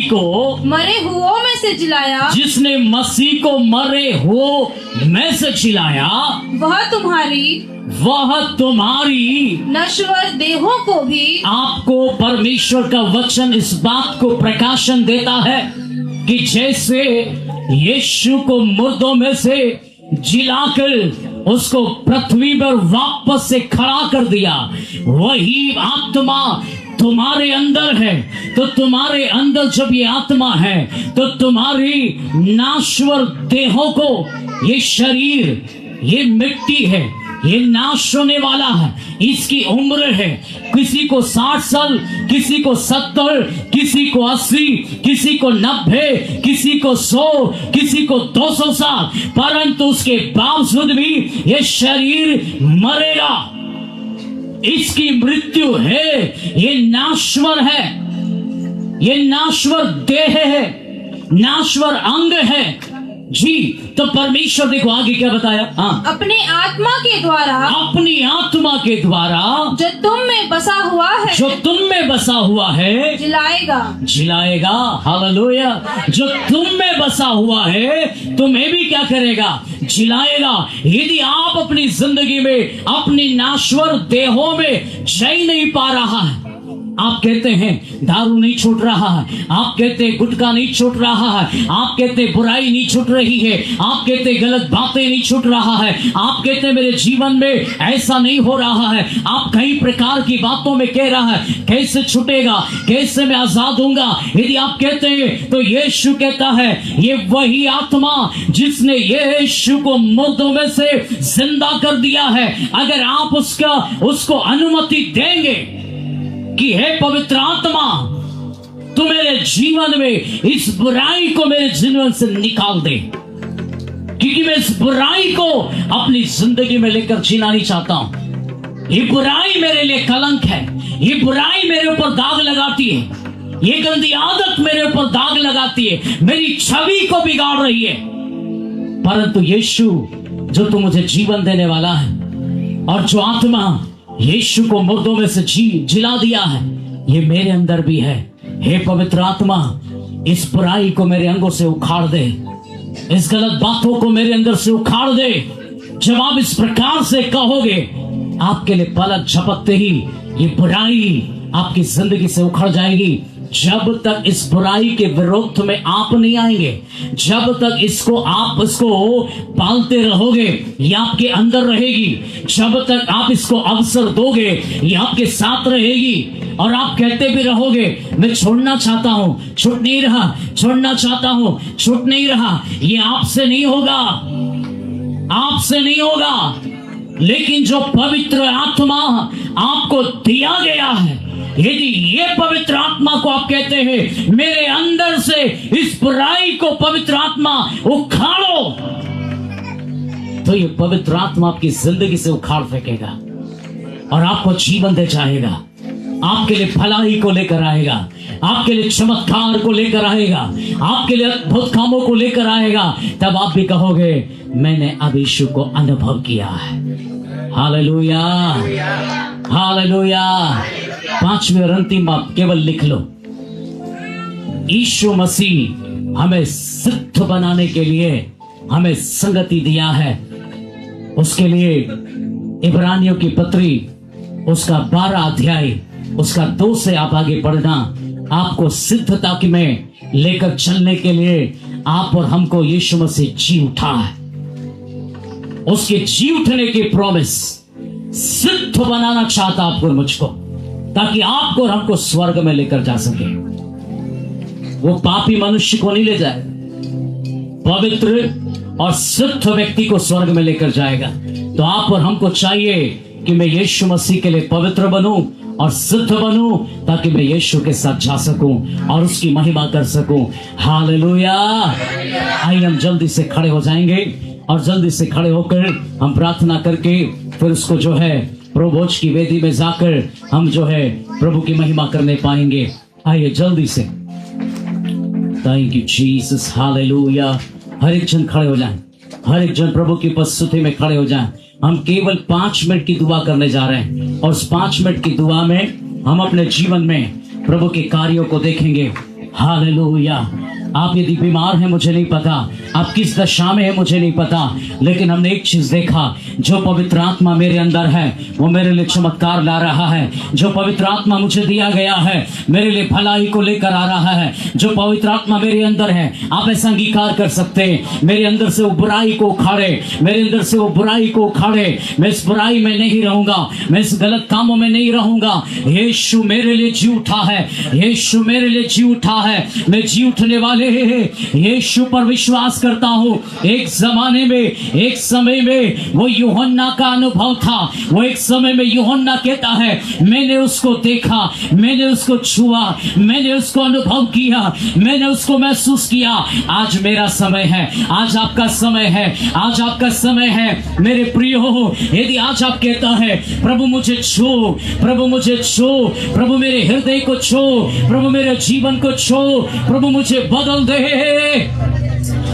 को मरे हुओं में से जिलाया वह तुम्हारी नश्वर देहों को भी, आपको परमेश्वर का वचन इस बात को प्रकाशन देता है कि जैसे यीशु को मुर्दों में से जिलाकर उसको पृथ्वी पर वापस से खड़ा कर दिया, वही आत्मा तुम्हारे अंदर है। तो तुम्हारे अंदर जब ये आत्मा है तो तुम्हारी नाश्वर देहों को, ये शरीर, ये मिट्टी है, ये नाश होने वाला है, इसकी उम्र है, किसी को 60 साल, किसी को 70, किसी को 80, किसी को 90, किसी को 100, किसी को 200 साल, परंतु उसके बावजूद भी ये शरीर मरेगा। इसकी मृत्यु है, ये नाश्वर है, ये नाश्वर देह है, नाश्वर अंग है जी। तो परमेश्वर देखो आगे क्या बताया, हाँ, अपनी आत्मा के द्वारा जो तुम में बसा हुआ है जिलाएगा। हालेलुया। जो तुम में बसा हुआ है तुम्हें भी क्या करेगा, जिलाएगा। यदि आप अपनी जिंदगी में अपनी नाश्वर देहों में जय नहीं पा रहा है, आप कहते हैं दारू नहीं छूट रहा है, आप कहते हैं गुटखा नहीं छूट रहा है, आप कहते हैं बुराई नहीं छूट रही है, आप कहते हैं गलत बातें नहीं छूट रहा है, आप कहते हैं मेरे जीवन में ऐसा नहीं हो रहा है, आप कई प्रकार की बातों में कह रहा है, कैसे छूटेगा, कैसे मैं आजाद होऊंगा। यदि आप कहते हैं तो यीशु कहता है ये वही आत्मा जिसने यीशु को मुर्दों में से जिंदा कर दिया है। अगर आप उसको अनुमति देंगे कि हे पवित्र आत्मा तू मेरे जीवन में इस बुराई को मेरे जीवन से निकाल दे, क्योंकि मैं इस बुराई को अपनी जिंदगी में लेकर जीना नहीं चाहता हूं। ये बुराई मेरे लिए कलंक है, ये बुराई मेरे ऊपर दाग लगाती है, ये गंदी आदत मेरे ऊपर दाग लगाती है, मेरी छवि को बिगाड़ रही है। परंतु यीशु जो तू मुझे जीवन देने वाला है और जो आत्मा यीशु को मुर्दों में से जिला दिया है, ये मेरे अंदर भी है। हे पवित्र आत्मा इस बुराई को मेरे अंगों से उखाड़ दे, इस गलत बातों को मेरे अंदर से उखाड़ दे। जब आप इस प्रकार से कहोगे, आपके लिए पलक झपकते ही ये बुराई आपकी जिंदगी से उखड़ जाएगी। जब तक इस बुराई के विरोध में आप नहीं आएंगे, जब तक आप इसको पालते रहोगे, ये आपके अंदर रहेगी। जब तक आप इसको अवसर दोगे, ये आपके साथ रहेगी और आप कहते भी रहोगे मैं छोड़ना चाहता हूँ, छूट नहीं रहा, छोड़ना चाहता हूँ, छूट नहीं रहा। ये आपसे नहीं होगा, आपसे नहीं होगा। लेकिन जो पवित्र आत्मा आपको दिया गया है, यदि ये पवित्र आत्मा को आप कहते हैं मेरे अंदर से इस बुराई को पवित्र आत्मा उखाड़ो, तो ये पवित्र आत्मा आपकी जिंदगी से उखाड़ फेंकेगा और आपको जीवन दे जाएगा, आपके लिए भलाई को लेकर आएगा, आपके लिए चमत्कार को लेकर आएगा, आपके लिए अद्भुत कामों को लेकर आएगा। तब आप भी कहोगे मैंने अब यीशु को अनुभव किया है। Hallelujah, hallelujah. 5वें और अंतिम बात केवल लिख लो, यीशु मसीह हमें सिद्ध बनाने के लिए हमें संगति दिया है। उसके लिए इब्रानियों की पत्री उसका 12 अध्याय उसका 2 से आप आगे बढ़ना, आपको सिद्धता की में लेकर चलने के लिए आप और हमको यीशु मसीह जी उठा है। उसके जी उठने की प्रॉमिस सिद्ध बनाना चाहता आपको और मुझको, ताकि आपको और हमको स्वर्ग में लेकर जा सके। वो पापी मनुष्य को नहीं ले जाएगा, पवित्र और सिद्ध व्यक्ति को स्वर्ग में लेकर जाएगा। तो आप और हमको चाहिए कि मैं यीशु मसीह के लिए पवित्र बनूं और सिद्ध बनूं, ताकि मैं यीशु के साथ जा सकूं और उसकी महिमा कर सकूं। हालेलुया। आइए हम जल्दी से खड़े हो जाएंगे और जल्दी से खड़े होकर हम प्रार्थना करके फिर उसको जो है प्रभु भोज की वेदी में जाकर हम जो है प्रभु की महिमा करने पाएंगे। आइए जल्दी से। Thank you Jesus, hallelujah. हर एक जन खड़े हो जाएं, हर एक जन प्रभु की उपस्थिति में खड़े हो जाएं। हम केवल 5 मिनट की दुआ करने जा रहे हैं और उस 5 मिनट की दुआ में हम अपने जीवन में प्रभु के कार्यों को देखेंगे। हालेलुया। आप यदि बीमार हैं मुझे नहीं पता, आप किस दशा में हैं मुझे नहीं पता, लेकिन हमने एक चीज देखा, जो पवित्र आत्मा मेरे अंदर है वो मेरे लिए चमत्कार ला रहा है। जो पवित्र आत्मा मुझे दिया गया है मेरे लिए भलाई को लेकर आ रहा है। जो पवित्र आत्मा मेरे अंदर है, आप ऐसा अंगीकार कर सकते हैं, मेरे अंदर से वो बुराई को उखाड़े, मेरे अंदर से वो बुराई को उखाड़े। मैं इस बुराई में नहीं रहूंगा, मैं इस गलत कामों में नहीं रहूंगा। यीशु मेरे लिए जी उठा है, यीशु मेरे लिए जी उठा है। मैं जी उठने वाले यीशु पर विश्वास करता हूं। एक जमाने में, एक समय में वो यूहन्ना का अनुभव था। वो एक समय में यूहन्ना कहता है, मैंने उसको देखा, मैंने उसको छुआ, मैंने उसको अनुभव किया, मैंने उसको महसूस किया। आज मेरा समय है, आज आपका समय है, आज आपका समय है। मेरे प्रियो, यदि आज आप कहता है प्रभु मुझे छू, प्रभु मुझे छू, प्रभु मेरे हृदय को छू, प्रभु मेरे जीवन को छू, प्रभु मुझे बदल दे।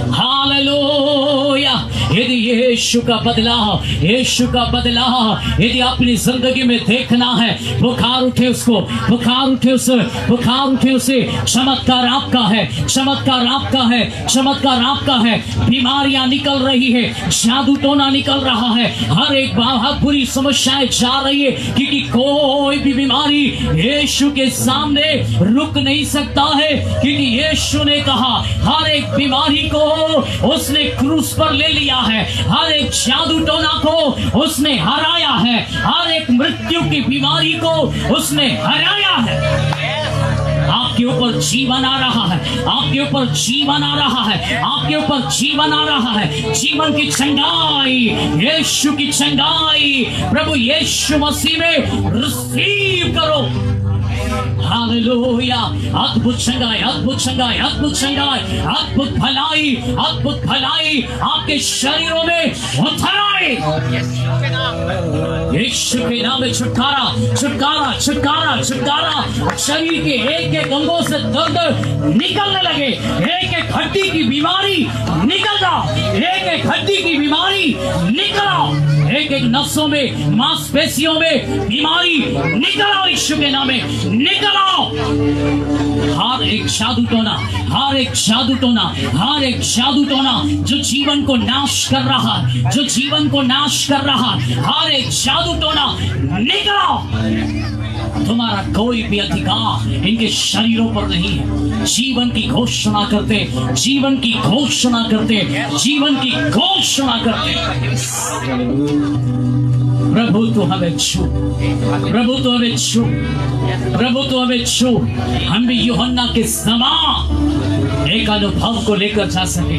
हालेलुया। यदि यीशु का बदलाव, यीशु का बदलाव यदि अपनी जिंदगी में देखना है, बुखार उठे उसको, बुखार उठे उसे, बुखार उठे उसे। चमत्कार आपका है, चमत्कार आपका है, चमत्कार आपका है। बीमारियां निकल रही है, जादू टोना निकल रहा है, हर एक बहुत बुरी समस्याएं जा रही है, क्योंकि कोई भी बीमारी यीशु के सामने रुक नहीं सकता है। क्योंकि यीशु ने कहा हर एक बीमारी को उसने क्रूस पर ले लिया है, हर एक जादू टोना को उसने हराया है, हर एक मृत्यु की बीमारी को उसने हराया है। आपके ऊपर जीवन आ रहा है, आपके ऊपर जीवन आ रहा है, आपके ऊपर जीवन आ रहा है। जीवन की चंगाई, यीशु की चंगाई प्रभु यीशु मसीह में रिसीव करो। हालेलुया। अद्भुत चंगाई, अद्भुत चंगाई, अद्भुत चंगाई, अद्भुत भलाई, अद्भुत भलाई आपके शरीरों में उतर आए। यीशु के नाम में छुटकारा, छुटकारा, छुटकारा, छुटकारा। शरीर के एक एक अंगों से दर्द निकलने लगे, एक एक हड्डी की बीमारी निकल जाओ, एक एक हड्डी की बीमारी निकलो, एक एक नसों में, मांसपेशियों में बीमारी निकलो, यीशु के नाम में निकलो। हर एक जादू टोना, हर एक जादू टोना, हर एक जादू टोना जो जीवन को नाश कर रहा, जो जीवन को नाश कर रहा, हर एक जादू टोना निकलो। तुम्हारा कोई भी अधिकार इनके शरीरों पर नहीं है। जीवन की घोषणा करते, जीवन की घोषणा करते, जीवन की घोषणा करते। प्रभु तो हमें छू, प्रभु तो हमें छू, प्रभु तो हमें छू। हम भी यूहन्ना के समान एक अनुभव को लेकर जा सके,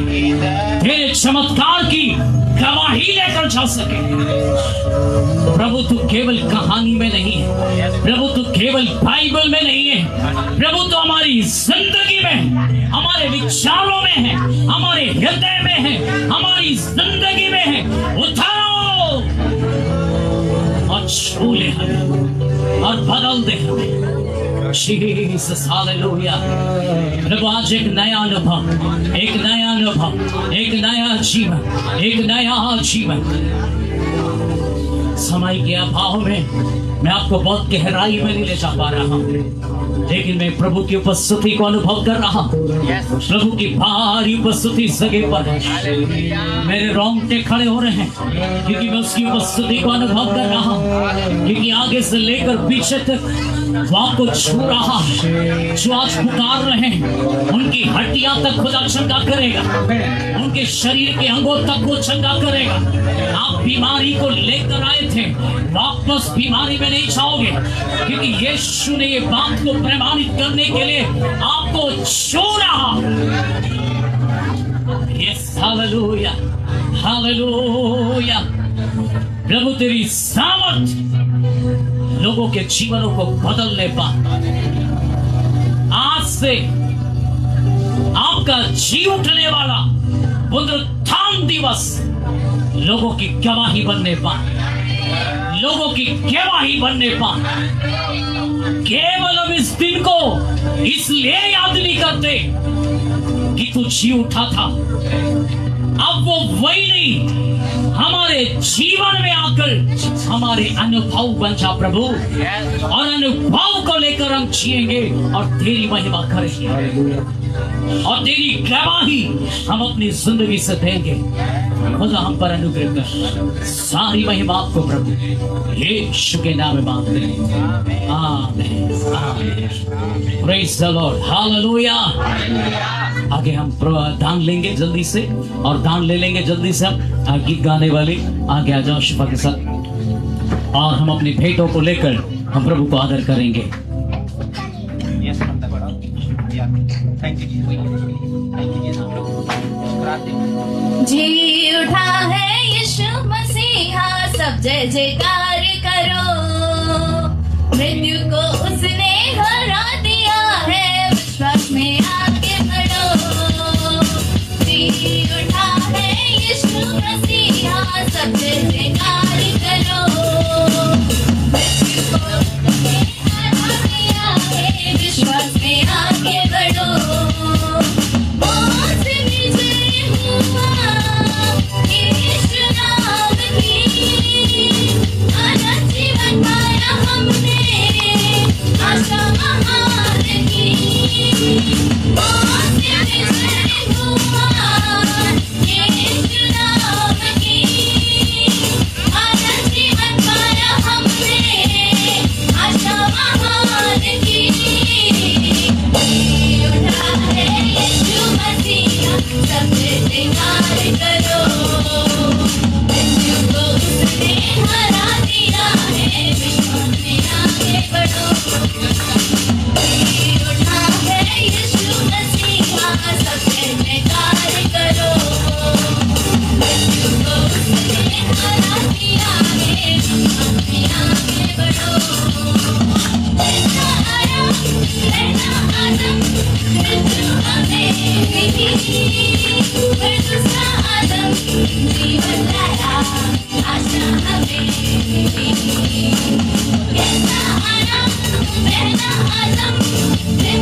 तेरे चमत्कार की गवाही लेकर जा सके। प्रभु तू केवल कहानी में नहीं है, प्रभु तू केवल बाइबल में नहीं है, प्रभु तो हमारी जिंदगी में, हमारे विचारों में है, हमारे हृदय में है, हमारी जिंदगी में है। उठाओ और छू ले हमें और बदल दे हमें। Jesus, hallelujah. प्रभु आज एक नया अनुभव, एक नया अनुभव, एक नया जीवन, एक नया जीवन। समय के अभाव में मैं आपको बहुत गहराई में नहीं ले जा पा रहा हूँ, लेकिन मैं प्रभु की उपस्थिति को अनुभव कर रहा हूँ। प्रभु की भारी उपस्थिति इस जगह पर है। मेरे रोंगटे खड़े हो रहे हैं क्योंकि मैं उसकी उपस्थिति को अनुभव कर रहा हूँ। क्योंकि आगे से लेकर पीछे तक वो आपको छू रहा है। जो आज पुकार रहे हैं उनकी हड्डियां तक खुदा चंगा करेगा, उनके शरीर के अंगों तक वो चंगा करेगा। आप बीमारी को लेकर आए थे, वापस बीमारी में नहीं जाओगे, क्योंकि यीशु ने ये बात को प्रमाणित करने के लिए आपको छू रहा। Yes, hallelujah, hallelujah. प्रभु तेरी सामर्थ लोगों के जीवनों को बदलने पा। आज से आपका जी उठने वाला पुनरुत्थान दिवस लोगों की गवाही बनने पा, लोगों की गवाही बनने पाए। केवल अब इस दिन को इसलिए याद नहीं करते कि तू जी उठा था, अब वो वही नहीं हमारे जीवन में आकर हमारे अनुभव बन जा प्रभु, और अनुभव को लेकर हम जिएंगे और तेरी महिमा करेंगे और तेरी गवाही हम अपनी जिंदगी से देंगे। खुदा हम पर अनुग्रह कर, सारी महिमा आपको प्रभु यीशु के नाम में मांगते हैं, आमीन आमीन। Praise the Lord, hallelujah. आगे हम दान लेंगे जल्दी से, और दान ले लेंगे जल्दी से। हम गीत गाने वाले आगे आ जाओ शिफा के साथ, और हम अपनी भेंटों को लेकर हम प्रभु को आदर करेंगे। जी उठा है यीशु मसीहा, सब जय जयकार करो। मृत्यु को उसने हरा दिया है, विश्वास में आगे बढ़ो। जी उठा है यीशु मसीहा, सब जय जयकार करो। मृत्यु को उसने हरा दिया है, विश्वास में आगे बढ़ो। मौत से विजय हुआ यीशु नाम की, अनंत जीवन पाया हमने, आशा महान की। मौत से विजय हुआ यीशु नाम की, अनंत जीवन पाया हमने, आशा महान की। उठा है यीशु मसीहा, सब जयकार करो। मृत्यु को उसने हरा दिया है, विश्वास में आगे बढ़ो। उठा है यीशु मसीहा, सब जयकार करो। मृत्यु को उसने हरा दिया है, विश्वास में आगे बढ़ो। पहला आदम मृत्यु हमें मिली, फिर दूसरा आदम जीवन लाया, आशा हमें मिली। कैसा आदम, पहला आदम, फिर